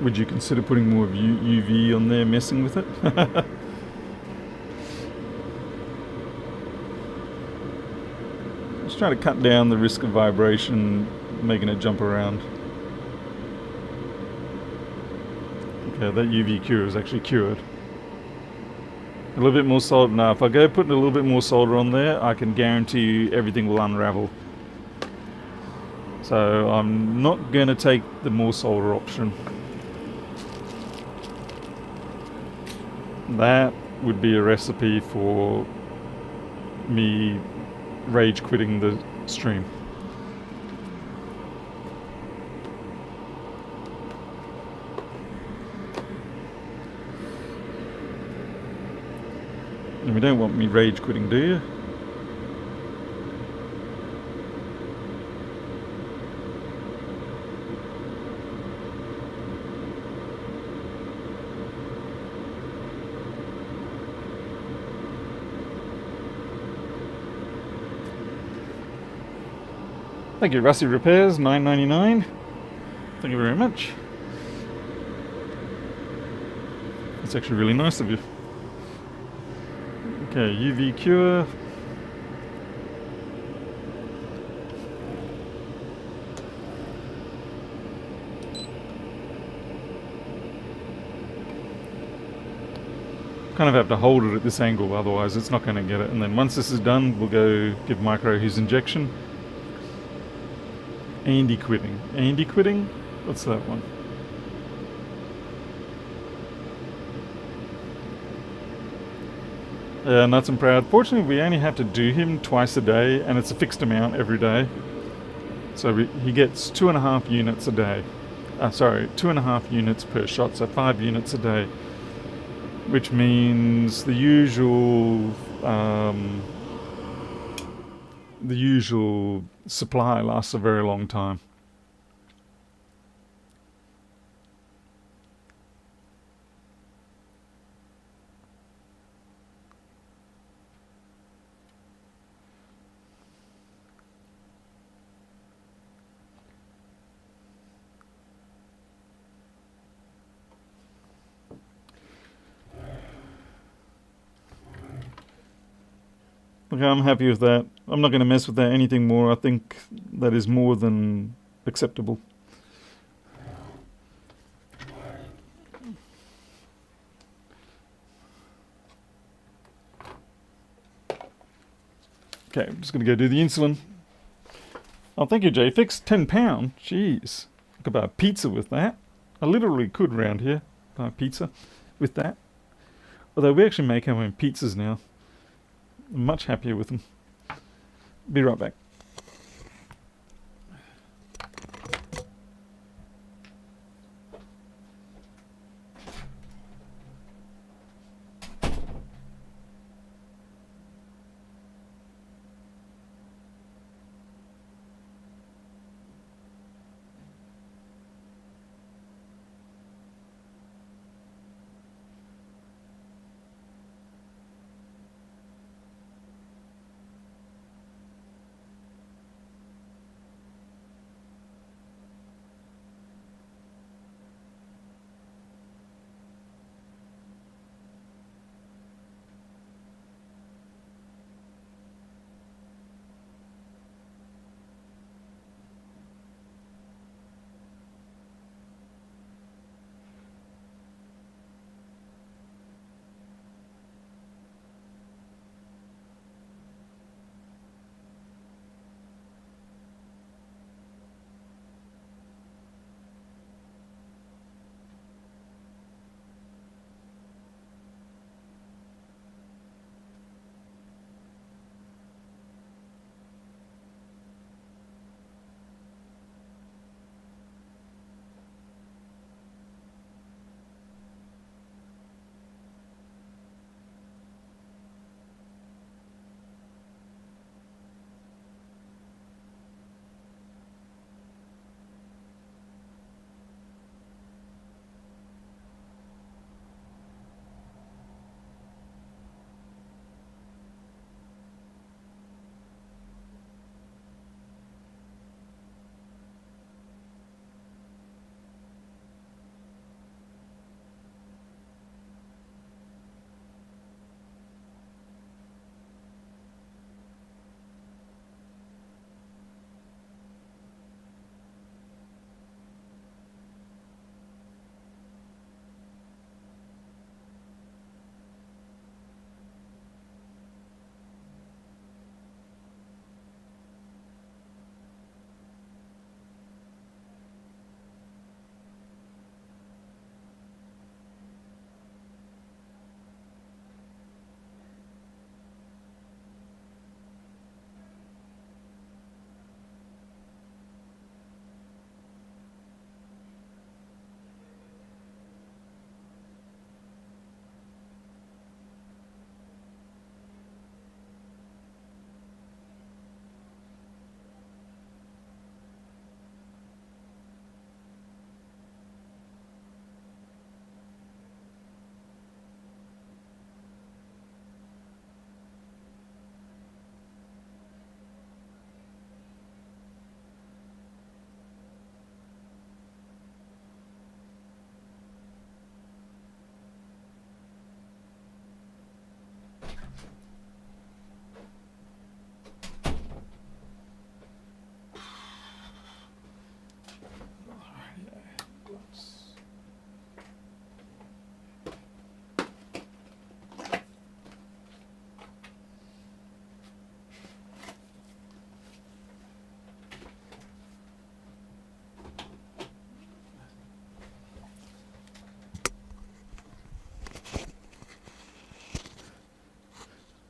Would you consider putting more UV on there, messing with it? Just trying to cut down the risk of vibration, making it jump around. Okay, that UV cure is actually cured. A little bit more solder. Now, if I go putting a little bit more solder on there, I can guarantee you everything will unravel. So I'm not going to take the more solder option. That would be a recipe for me rage quitting the stream. And you don't want me rage quitting, do you? Thank you, Rusty Repairs, $9.99. Thank you very much. That's actually really nice of you. Okay, UV cure. Kind of have to hold it at this angle, otherwise it's not going to get it. And then once this is done, we'll go give Micro his injection. Andy quitting. Andy quitting? What's that one? Nuts and Proud. Fortunately, we only have to do him twice a day, and it's a fixed amount every day. So he gets 2.5 units a day. 2.5 units per shot, so 5 units a day. Which means the usual supply lasts a very long time. Okay, I'm happy with that. I'm not going to mess with that anything more. I think that is more than acceptable. Okay, I'm just going to go do the insulin. Oh, thank you, JFix. £10. Jeez. I could buy a pizza with that. I literally could round here buy a pizza with that. Although we actually make our own pizzas now. I'm much happier with them. Be right back.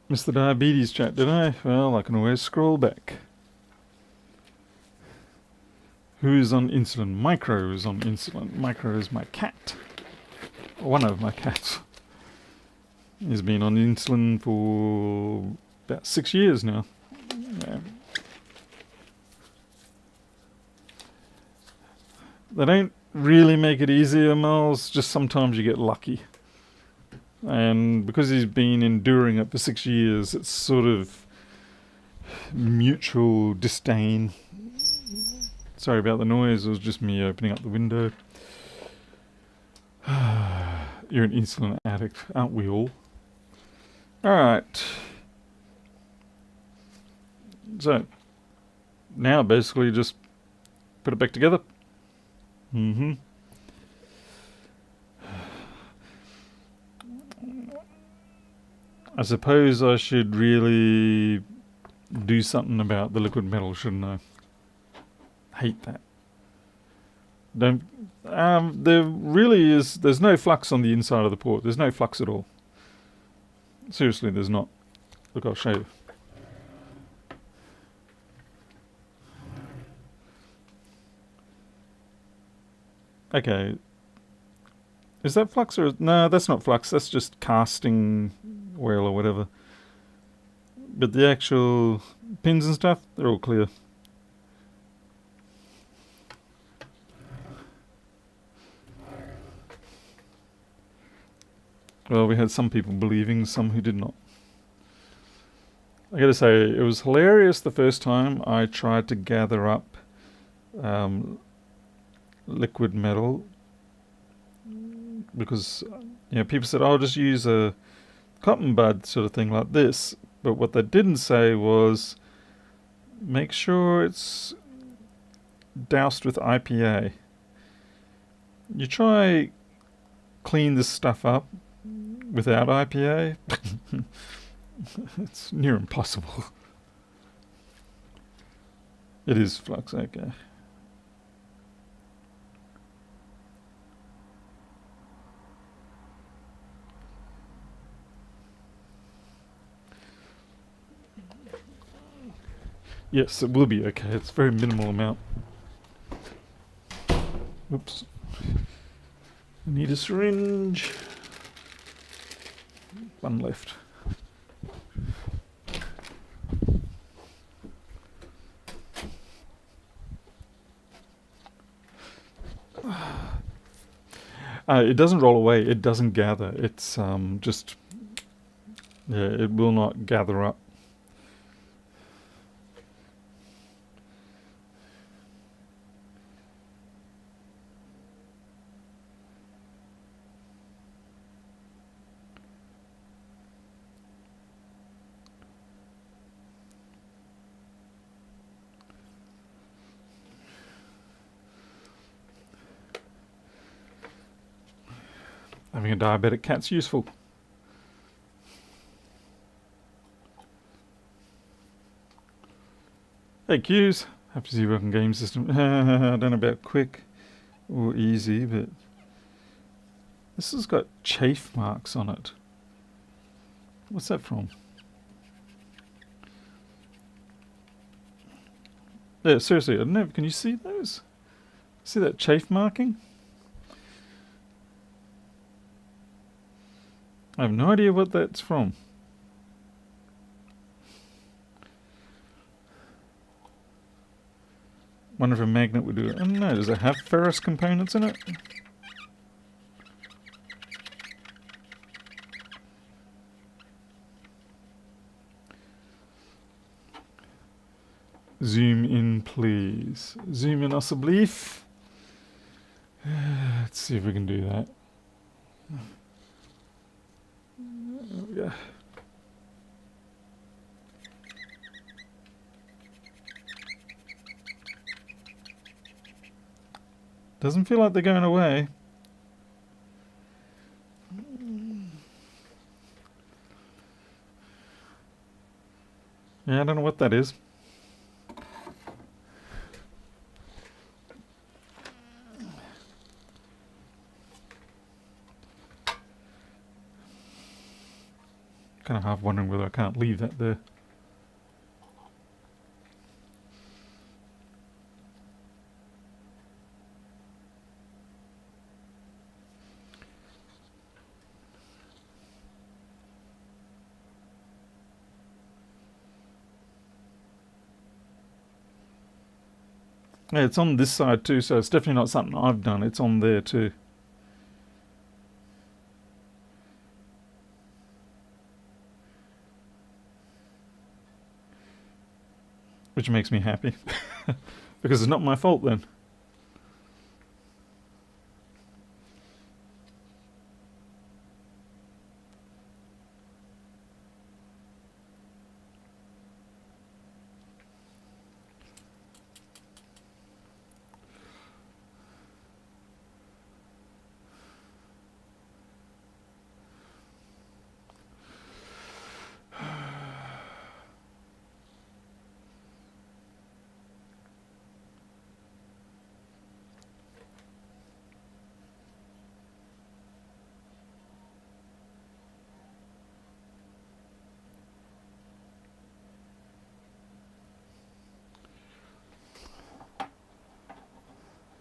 Missed the diabetes chat, did I? Well, I can always scroll back. Who's on insulin? Micro is on insulin. Micro is my cat. One of my cats. He's been on insulin for about 6 years now. Yeah. They don't really make it easier, Miles. Just sometimes you get lucky. And because he's been enduring it for 6 years, it's sort of mutual disdain. Sorry about the noise, it was just me opening up the window. You're an insulin addict, aren't we all? Alright. So, now basically just put it back together. I suppose I should really do something about the liquid metal, shouldn't I? Hate that. There really is, there's no flux on the inside of the port. There's no flux at all. Seriously, there's not. Look, I'll show you. Okay. Is that flux or... No, that's not flux. That's just casting oil or whatever. But the actual pins and stuff, they're all clear. Well, we had some people believing, some who did not. I gotta say, it was hilarious the first time I tried to gather up liquid metal, because people said, "Oh, just use a cotton bud sort of thing like this," but what they didn't say was make sure it's doused with IPA. You try clean this stuff up without IPA, it's near impossible. It is flux, okay. Yes, it will be okay. It's a very minimal amount. Oops. I need a syringe. One left. It doesn't roll away. It doesn't gather. It's just... Yeah, it will not gather up. Having a diabetic cat's useful. Hey Q's, happy to see you working game system. I don't know about quick or easy, but this has got chafe marks on it. What's that from? Yeah, seriously, I don't know. Can you see those? See that chafe marking? I have no idea what that's from. Wonder if a magnet would do it. I don't know, does it have ferrous components in it? Zoom in, please. Zoom in, us a belief. Let's see if we can do that. There we go. Doesn't feel like they're going away. Yeah, I don't know what that is. kind of half wondering whether I can't leave that there. Yeah, it's on this side too, so it's definitely not something I've done. It's on there too. Which makes me happy. Because it's not my fault then.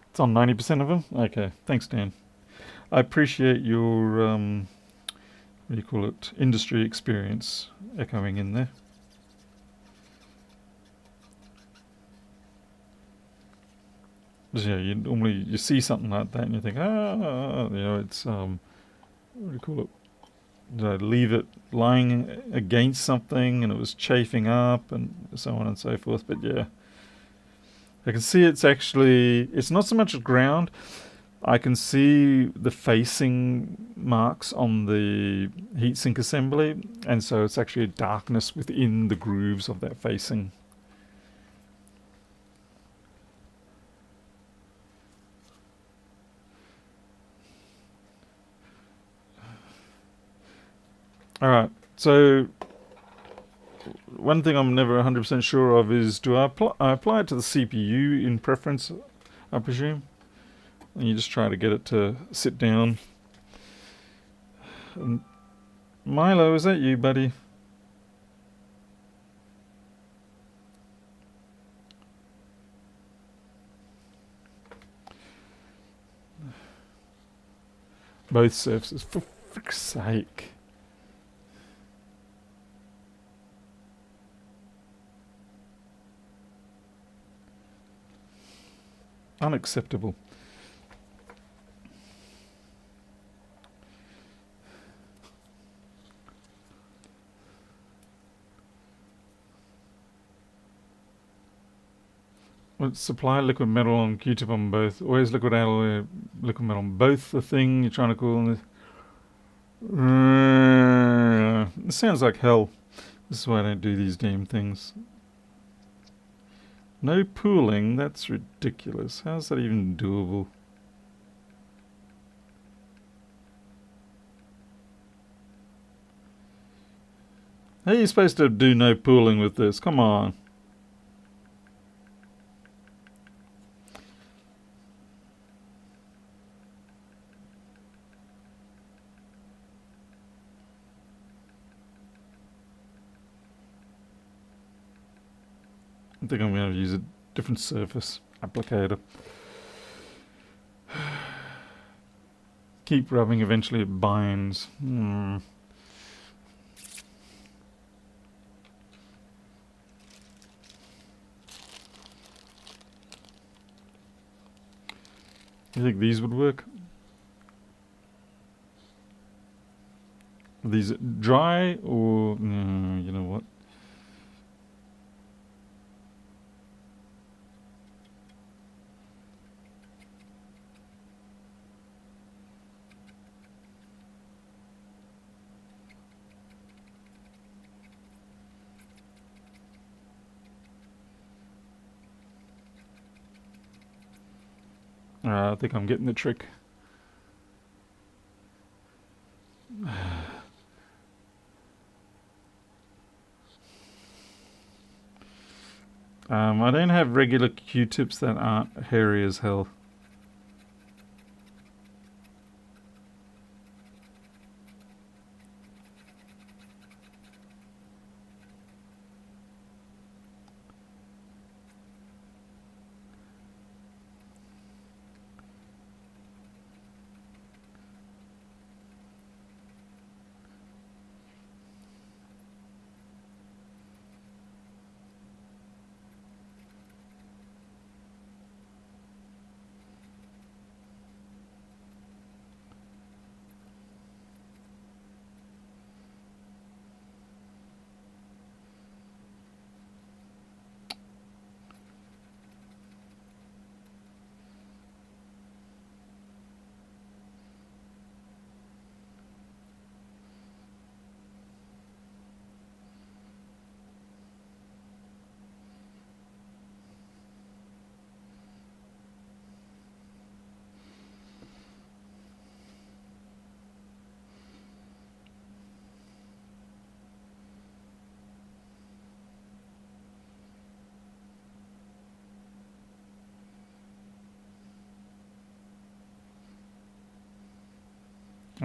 It's on 90% of them? Okay, thanks, Dan. I appreciate your, what do you call it, industry experience echoing in there. Because, yeah, you see something like that and you think, it's, what do you call it? Did I leave it lying against something and it was chafing up and so on and so forth? But yeah, I can see it's not so much ground. I can see the facing marks on the heatsink assembly, and so it's actually a darkness within the grooves of that facing. Alright, so one thing I'm never 100% sure of is, do I apply it to the CPU in preference, I presume? And you just try to get it to sit down. And Milo, is that you, buddy? Both surfaces, for frick's sake. Unacceptable. Supply liquid metal on Q-tip on both. Always liquid alloy, liquid metal on both the thing you're trying to cool. It sounds like hell. This is why I don't do these damn things. No pooling? That's ridiculous. How's that even doable? How are you supposed to do no pooling with this? Come on. I think I'm going to use a different surface applicator. Keep rubbing, eventually it binds. I You think these would work? Are these dry or no, you know what? I think I'm getting the trick. I don't have regular Q-tips that aren't hairy as hell.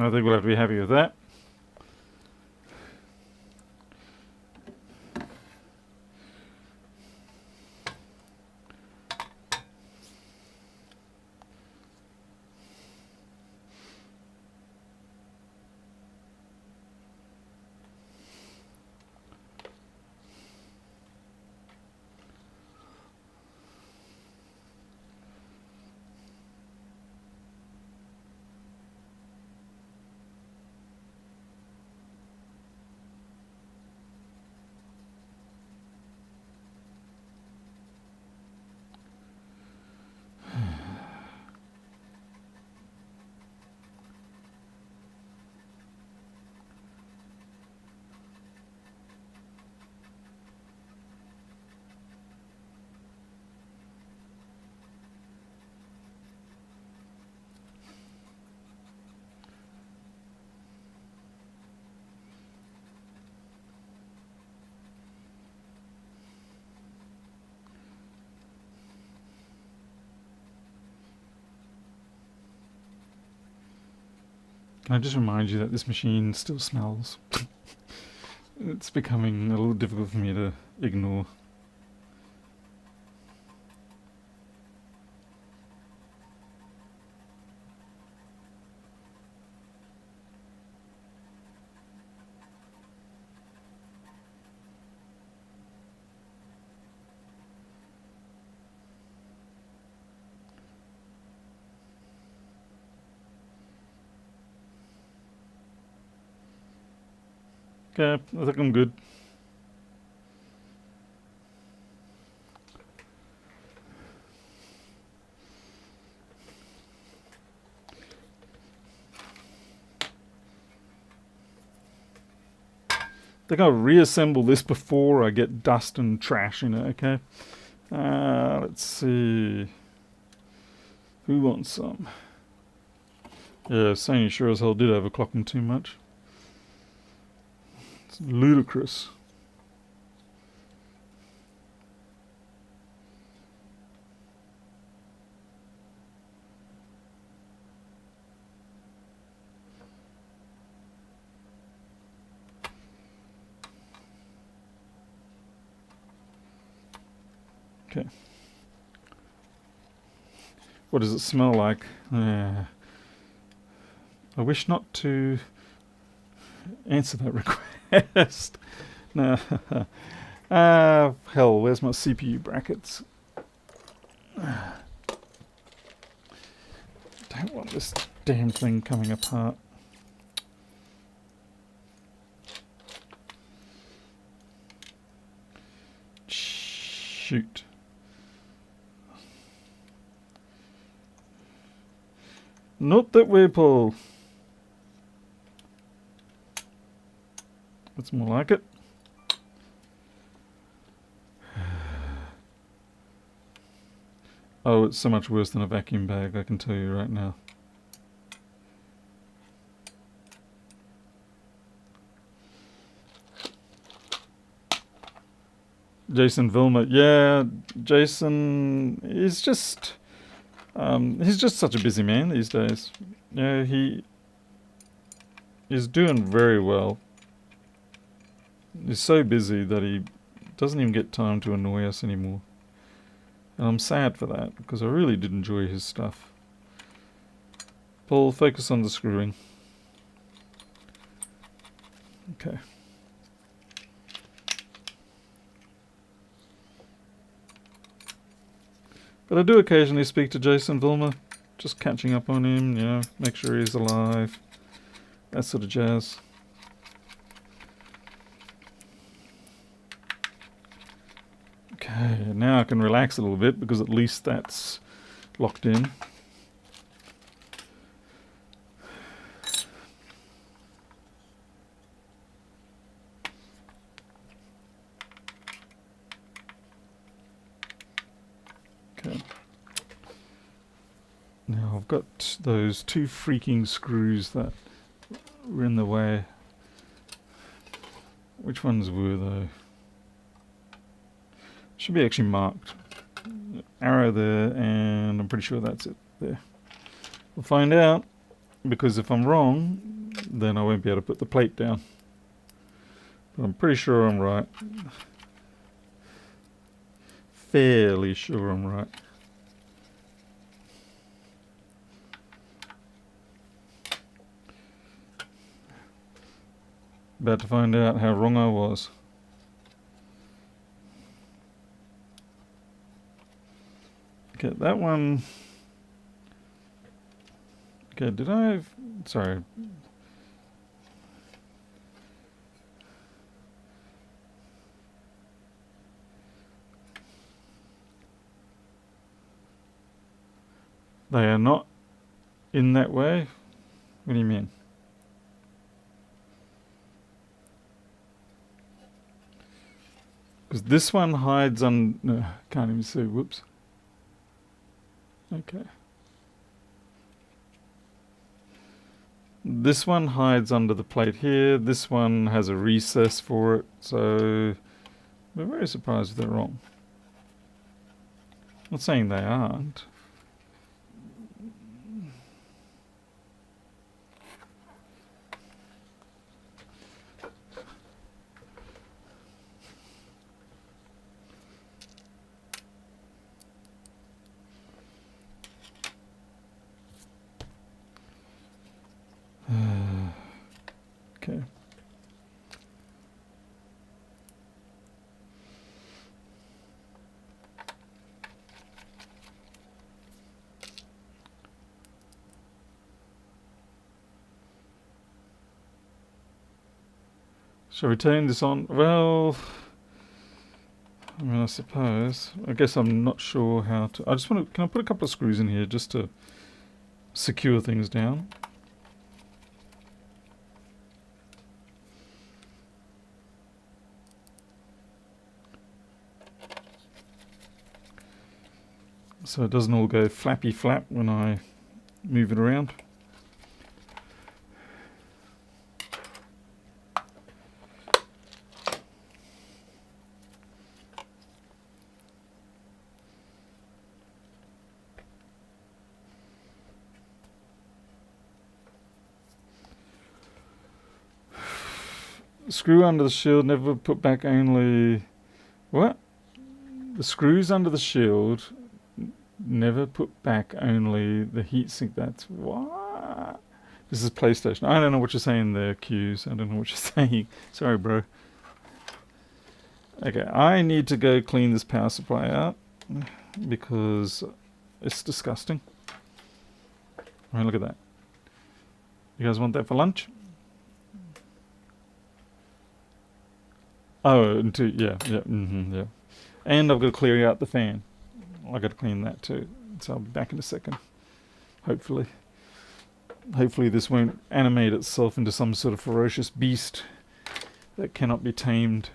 I think we'll have to be happy with that. Can I just remind you that this machine still smells? It's becoming a little difficult for me to ignore. Okay, I think I'm good. I think I'll reassemble this before I get dust and trash in it, okay? Let's see. Who wants some? Yeah, Sony sure as hell did overclock them too much. It's ludicrous. Okay. What does it smell like? I wish not to answer that request. No. Hell, where's my CPU brackets? Don't want this damn thing coming apart. Shoot. Not that way, Paul. That's more like it. Oh, it's so much worse than a vacuum bag, I can tell you right now. Jason Vilma, yeah, Jason is just, he's just such a busy man these days. Yeah, he is doing very well. He's so busy that he doesn't even get time to annoy us anymore. And I'm sad for that, because I really did enjoy his stuff. Paul, focus on the screwing. Okay. But I do occasionally speak to Jason Vilma, just catching up on him, you know, make sure he's alive, that sort of jazz. Okay, now I can relax a little bit because at least that's locked in. Okay. Now I've got those two freaking screws that were in the way. Which ones were they? Should be actually marked. Arrow there, and I'm pretty sure that's it there. We'll find out. because if I'm wrong, then I won't be able to put the plate down. But I'm pretty sure I'm right. Fairly sure I'm right. About to find out how wrong I was. Okay, that one. Okay, did I? Sorry. They are not in that way? What do you mean? Because this one hides on... No, can't even see. Whoops. Okay. This one hides under the plate here. This one has a recess for it. So we're very surprised if they're wrong. Not saying they aren't. Okay. Shall we turn this on? Well, I mean, I suppose. I guess I'm not sure how to... I just want to... Can I put a couple of screws in here just to secure things down? So it doesn't all go flappy flap when I move it around. Screw under the shield, never put back only... What? The screws under the shield, never put back only the heatsink. That's what? This is PlayStation. I don't know what you're saying there, Q's. I don't know what you're saying. Sorry, bro. Okay, I need to go clean this power supply out because it's disgusting. Right, look at that. You guys want that for lunch? Oh, yeah. Yeah. And I've got to clear out the fan. I've got to clean that too. So I'll be back in a second. Hopefully. Hopefully this won't animate itself into some sort of ferocious beast that cannot be tamed.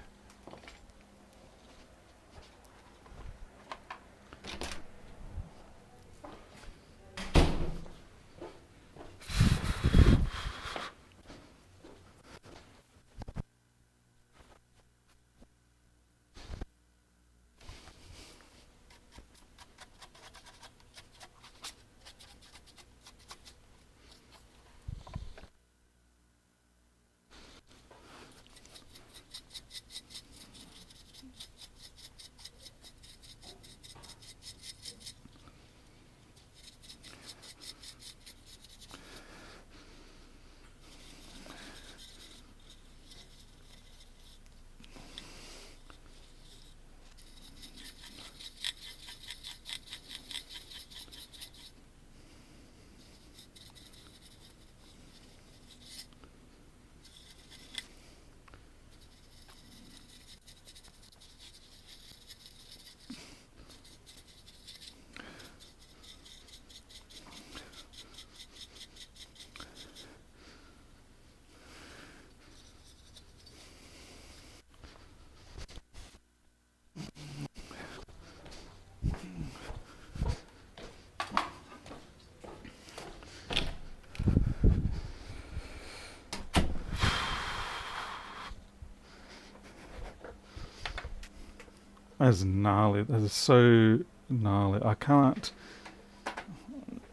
That's gnarly. That is so gnarly. I can't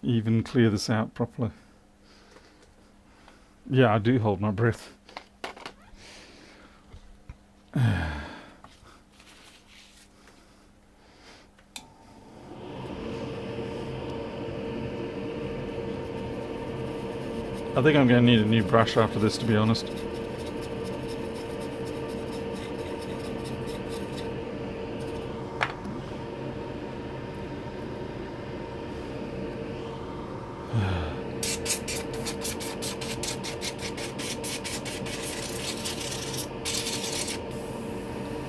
even clear this out properly. Yeah, I do hold my breath. I think I'm going to need a new brush after this, to be honest.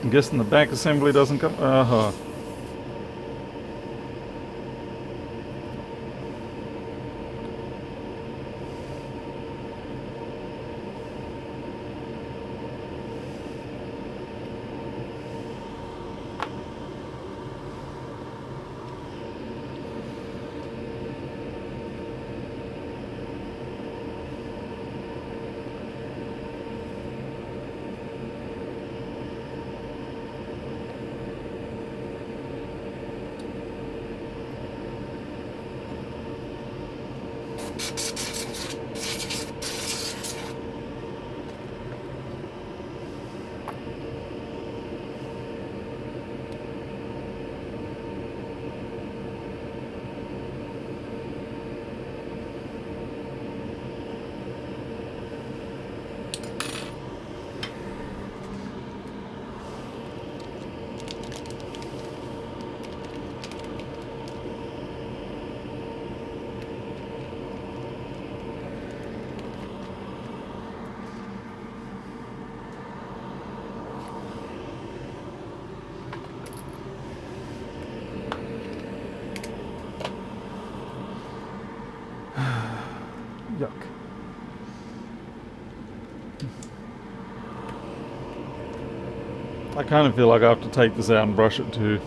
I'm guessing the back assembly doesn't come. Yuck. I kind of feel like I have to take this out and brush it too.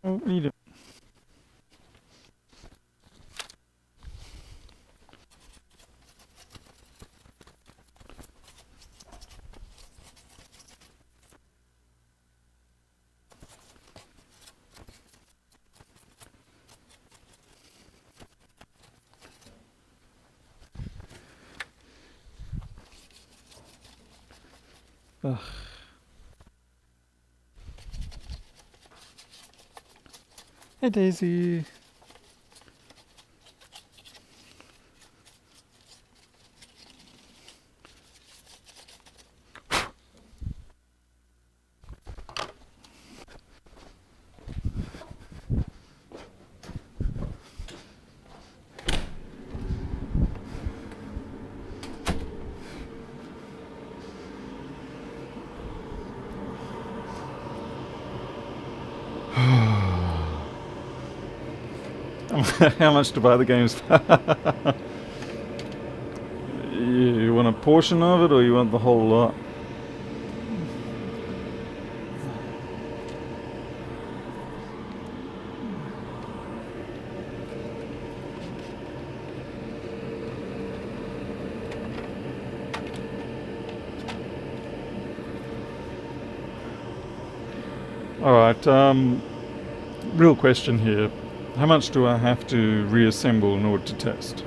What are you doing? Ugh. Hey Daisy. How much to buy the games? You want a portion of it or you want the whole lot? Alright, real question here. How much do I have to reassemble in order to test?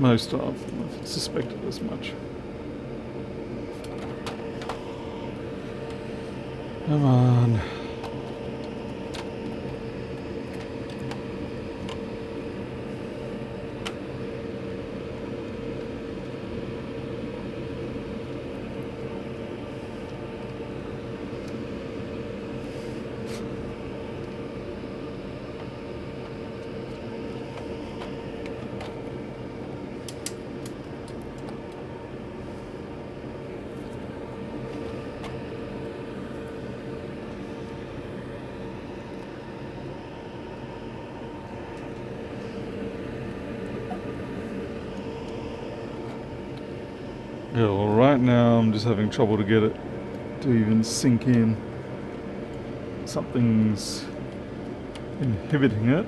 Most of them have suspected as much. Come on. Yeah, well, right now I'm just having trouble to get it to even sink in. Something's inhibiting it.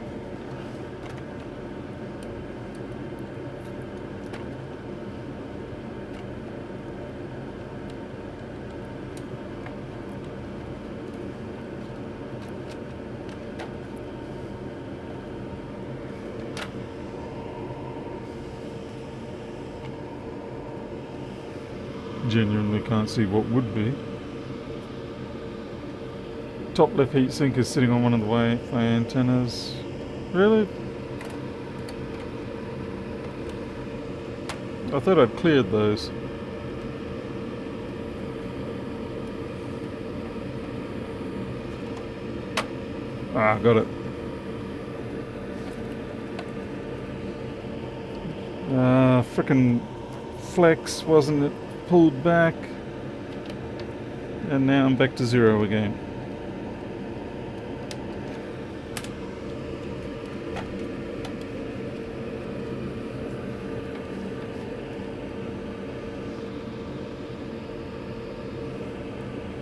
Genuinely can't see what would be. Top left heatsink is sitting on one of the Wi-Fi antennas. Really? I thought I'd cleared those. Ah, got it. Frickin' flex, wasn't it? Pulled back. And now I'm back to 0 again.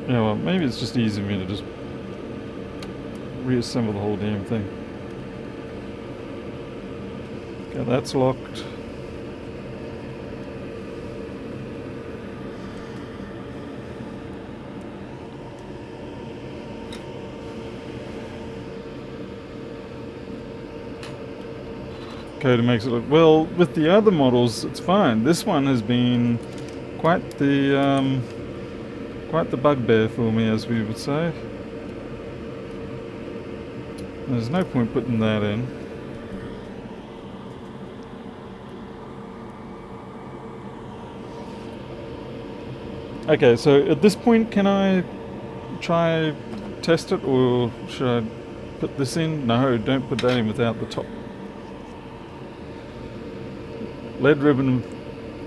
Yeah, well, maybe it's just easier for me to just reassemble the whole damn thing. Okay, that's locked. Coda makes it look well. With the other models, it's fine. This one has been quite the bugbear for me, as we would say. There's no point putting that in. Okay, so at this point, can I try test it, or should I put this in? No, don't put that in without the top. Lead ribbon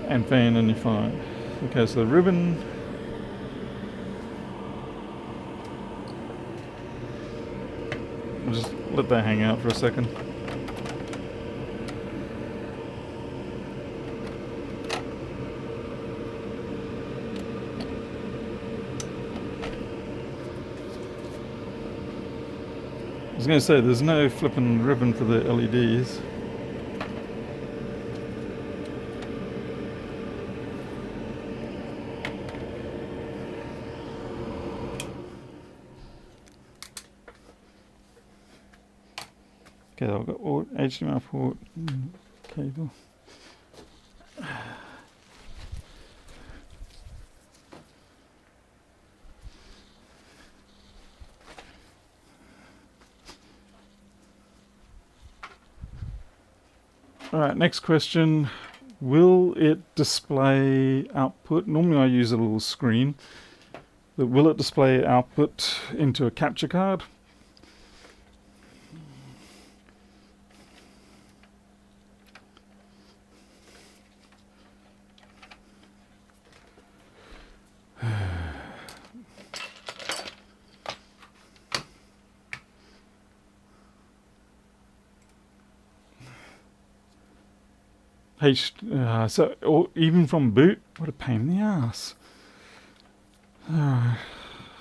and fan and you're fine. Okay, so the ribbon. I'll just let that hang out for a second. I was going to say, there's no flipping ribbon for the LEDs. Okay, I've got HDMI port, cable. Alright, next question. Will it display output? Normally I use a little screen, but will it display output into a capture card? Or even from boot? What a pain in the ass. I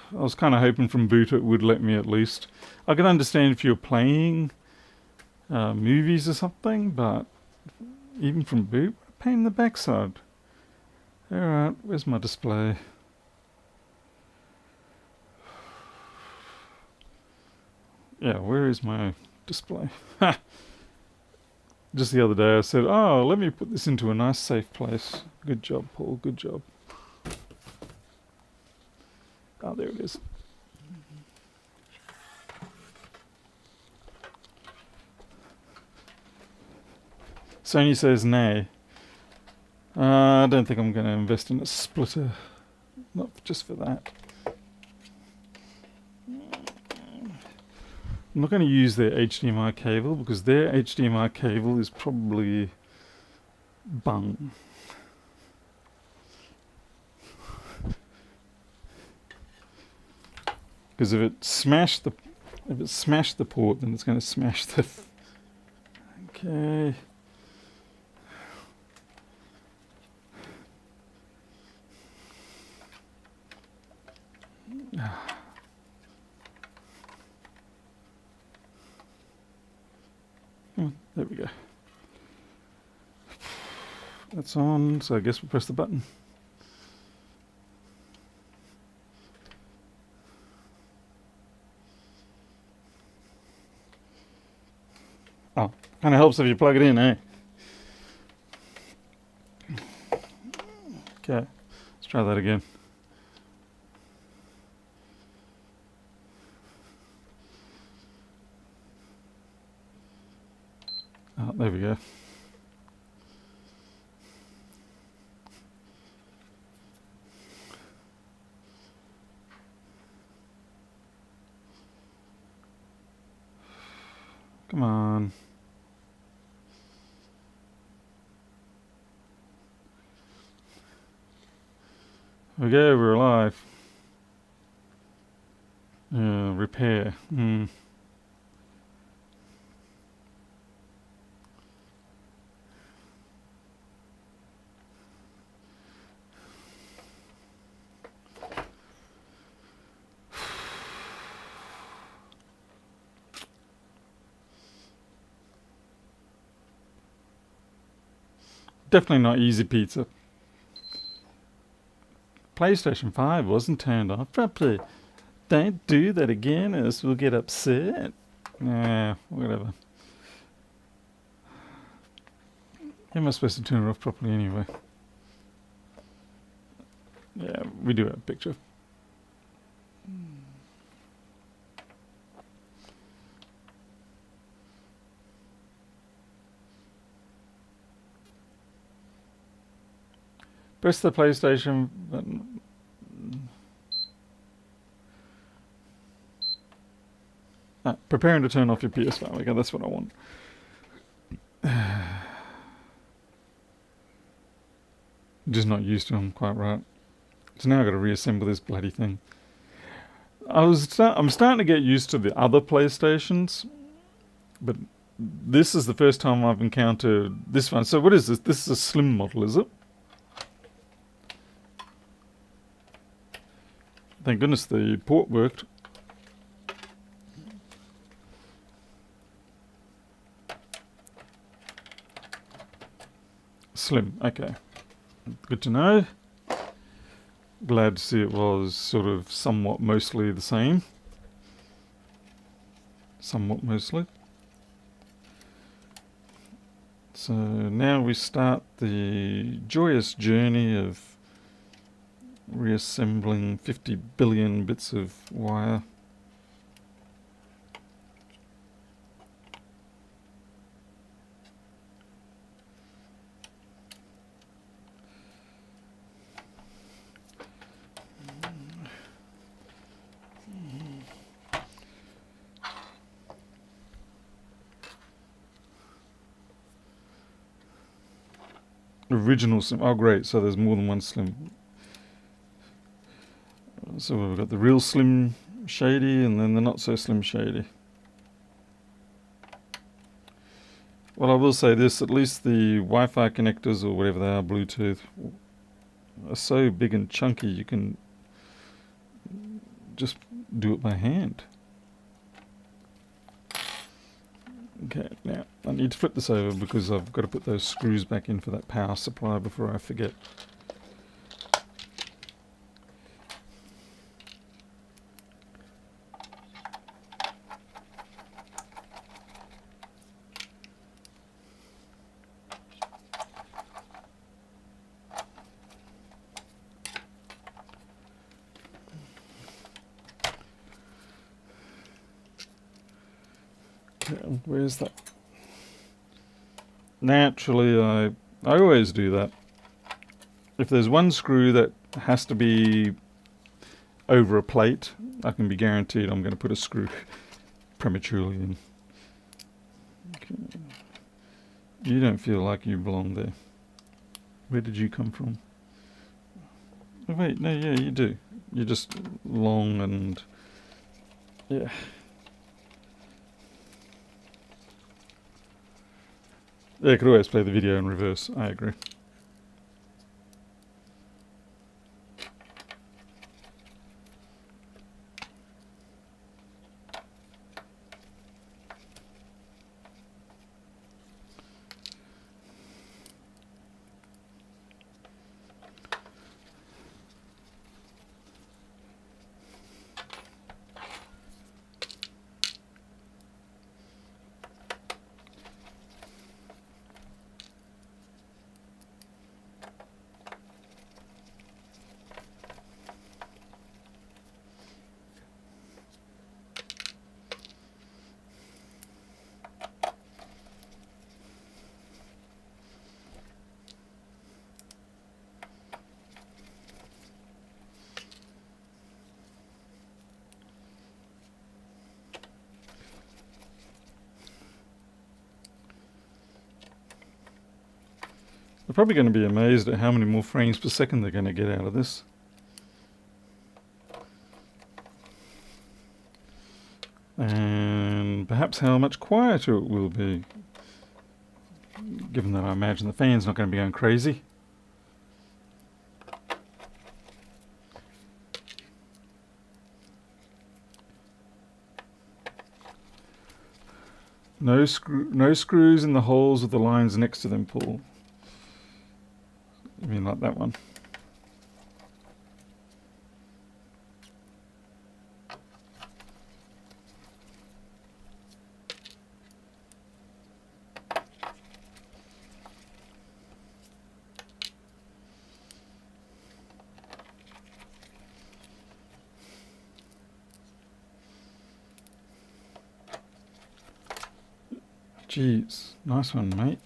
was kind of hoping from boot it would let me at least. I can understand if you're playing movies or something, but even from boot, what a pain in the backside. Alright, where's my display? Yeah, where is my display? Just the other day I said, oh, let me put this into a nice safe place. Good job, Paul, good job. Oh, there it is. Sony says nay. I don't think I'm going to invest in a splitter. Not just for that. I'm not going to use their HDMI cable because their HDMI cable is probably bung. Because if it smashed the port, then it's going to smash the. Okay. Come on, there we go. That's on, so I guess we'll press the button. Oh, kind of helps if you plug it in, eh? Okay, let's try that again. Oh, there we go. Come on. There we go, we're alive. Repair. Definitely not easy pizza. PlayStation 5 wasn't turned off properly. Don't do that again, or else we'll get upset. Nah, whatever. How am I supposed to turn it off properly anyway? Yeah, we do have a picture. Press the PlayStation button. Preparing to turn off your PS5. Okay, that's what I want. Just not used to them quite right. So now I've got to reassemble this bloody thing. I'm starting to get used to the other PlayStations, but this is the first time I've encountered this one. So what is this? This is a slim model, is it? Thank goodness the port worked. Slim, okay. Good to know. Glad to see it was sort of somewhat mostly the same. Somewhat mostly. So now we start the joyous journey of reassembling 50 billion bits of wire. Original slim. Oh, great. So there's more than one slim. So we've got the real slim shady and then the not so slim shady. Well, I will say this, at least the Wi-Fi connectors or whatever they are, Bluetooth, are so big and chunky you can just do it by hand. Okay, now I need to flip this over because I've got to put those screws back in for that power supply before I forget. Where's that? Naturally, I always do that. If there's one screw that has to be over a plate, I can be guaranteed I'm going to put a screw prematurely in. Okay. You don't feel like you belong there. Where did you come from? Oh, wait, no, yeah, you do. You're just long and... yeah. Yeah, I could always play the video in reverse. I agree. They're probably going to be amazed at how many more frames per second they're going to get out of this. And perhaps how much quieter it will be, given that I imagine the fan's not going to be going crazy. No screws in the holes with the lines next to them, Paul. I mean, like that one. Jeez, nice one, mate.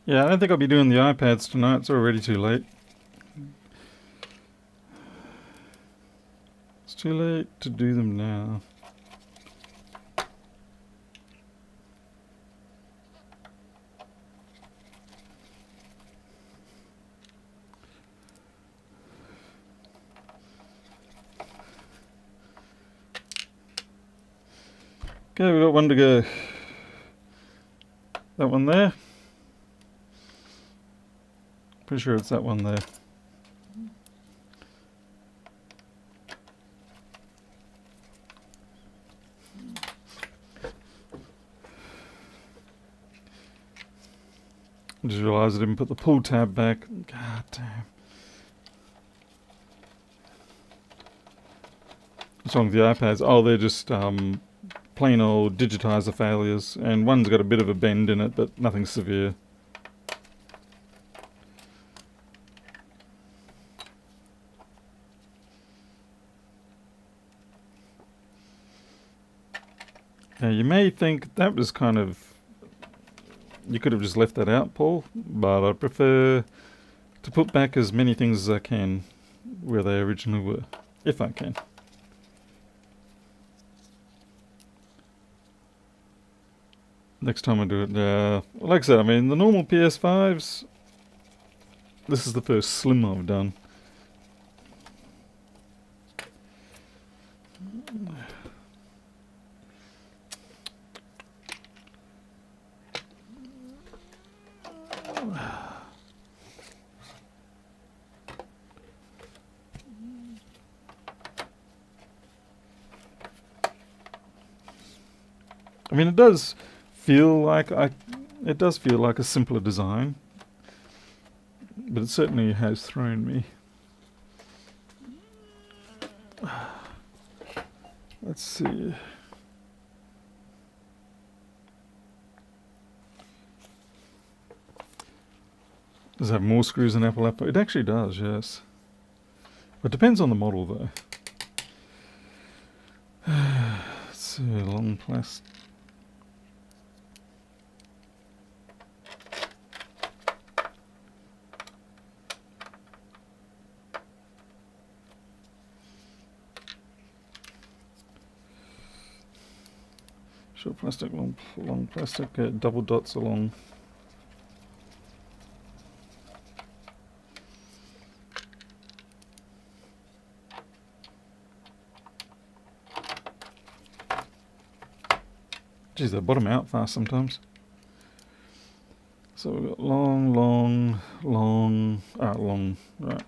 Yeah, I don't think I'll be doing the iPads tonight. It's already too late. It's too late to do them now. Okay, we've got one to go. That one there. Pretty sure it's that one there. I just realised I didn't put the pull tab back. God damn. What's wrong with the iPads? Oh, they're just plain old digitizer failures, and one's got a bit of a bend in it, but nothing severe. Now you may think that was kind of, you could have just left that out, Paul, but I prefer to put back as many things as I can where they originally were, if I can. Next time I do it, like I said, I mean, the normal PS5s, this is the first Slim I've done. I mean, it does feel like a simpler design, but it certainly has thrown me. Let's see. Does it have more screws than Apple? It actually does, yes. It depends on the model, though. Let's see, long plastic. Short plastic, long plastic, double dots along. Geez, they bottom out fast sometimes. So we've got long, right.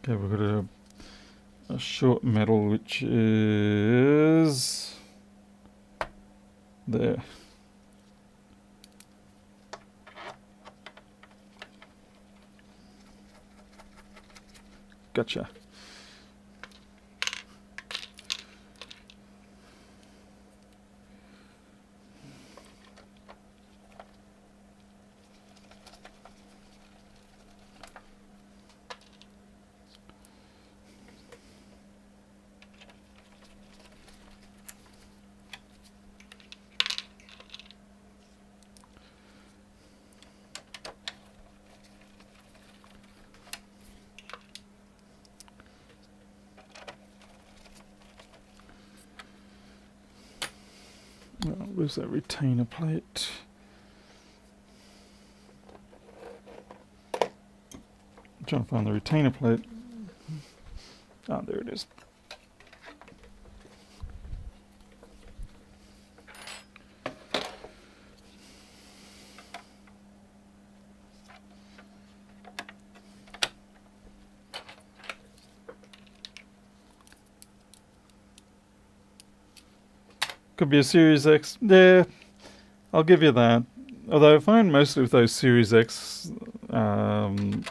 Okay, we've got a a short metal which is there. Gotcha. Where's that retainer plate? I'm trying to find the retainer plate. Ah, there it is. Could be a Series X. Yeah, I'll give you that. Although I find mostly with those Series X, the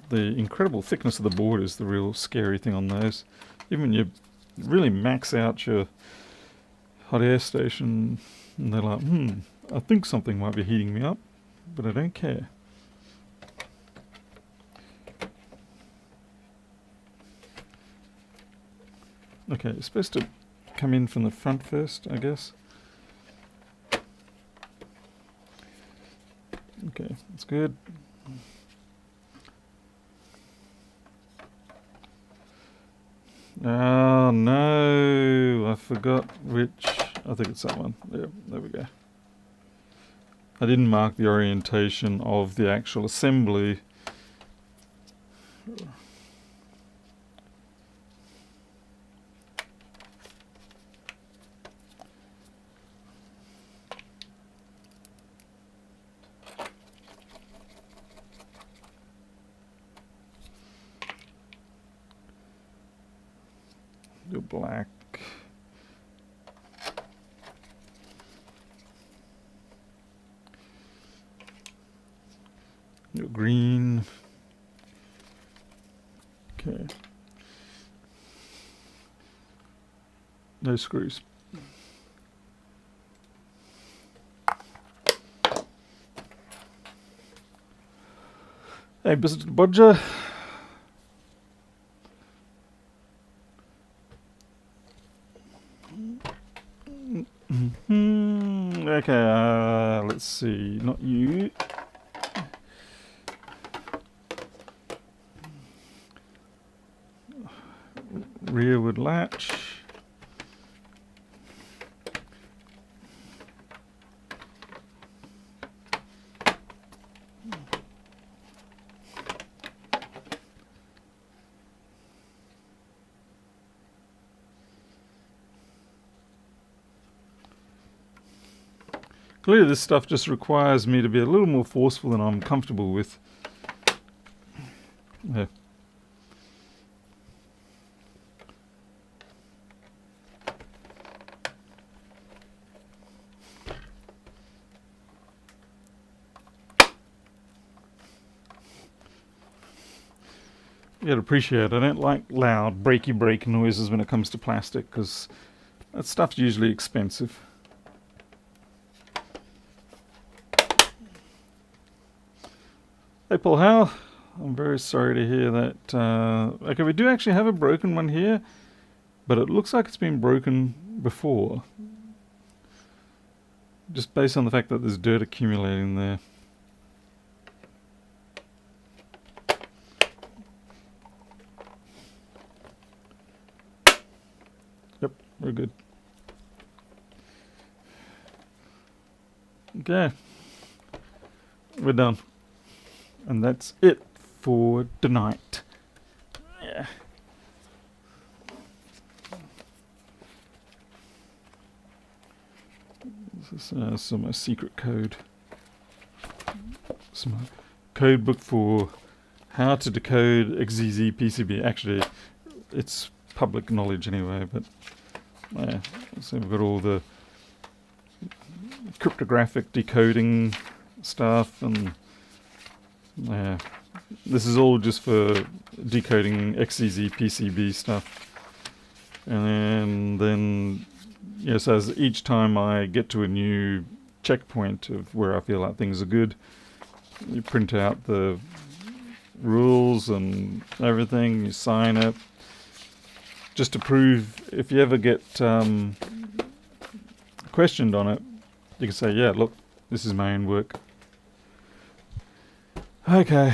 incredible thickness of the board is the real scary thing on those. Even when you really max out your hot air station, and they're like, I think something might be heating me up, but I don't care. Okay, it's supposed to come in from the front first, I guess. Okay, that's good. Oh no, I forgot which. I think it's that one. Yeah, there we go. I didn't mark the orientation of the actual assembly. Do black. Do green. Okay. No screws. Hey, Mr. Bodger. Okay, let's see. Not you. Rearward latch. Clearly this stuff just requires me to be a little more forceful than I'm comfortable with. Yeah. You gotta appreciate, I don't like loud breaky break noises when it comes to plastic, because that stuff's usually expensive. Hey Paul Howe, I'm very sorry to hear that. Okay, we do actually have a broken one here, but it looks like it's been broken before. Just based on the fact that there's dirt accumulating there. Yep, we're good. Okay, we're done. And that's it for tonight. Yeah. This is some my secret code. Some code book for how to decode XZZ PCB. Actually, it's public knowledge anyway, but yeah, so we've got all the cryptographic decoding stuff, and yeah, this is all just for decoding XEZ PCB stuff. And then yes, as each time I get to a new checkpoint of where I feel like things are good, you print out the rules and everything, you sign it, just to prove if you ever get questioned on it, you can say, yeah, look, this is my own work. Okay,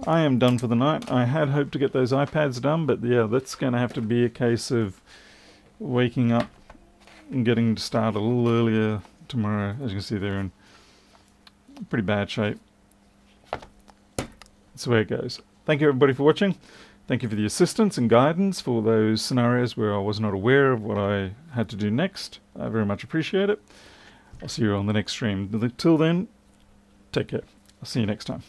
I am done for the night. I had hoped to get those iPads done, but yeah, that's going to have to be a case of waking up and getting to start a little earlier tomorrow. As you can see, they're in pretty bad shape. That's the way it goes. Thank you everybody for watching. Thank you for the assistance and guidance for those scenarios where I was not aware of what I had to do next. I very much appreciate it. I'll see you on the next stream. Till then, take care. I'll see you next time.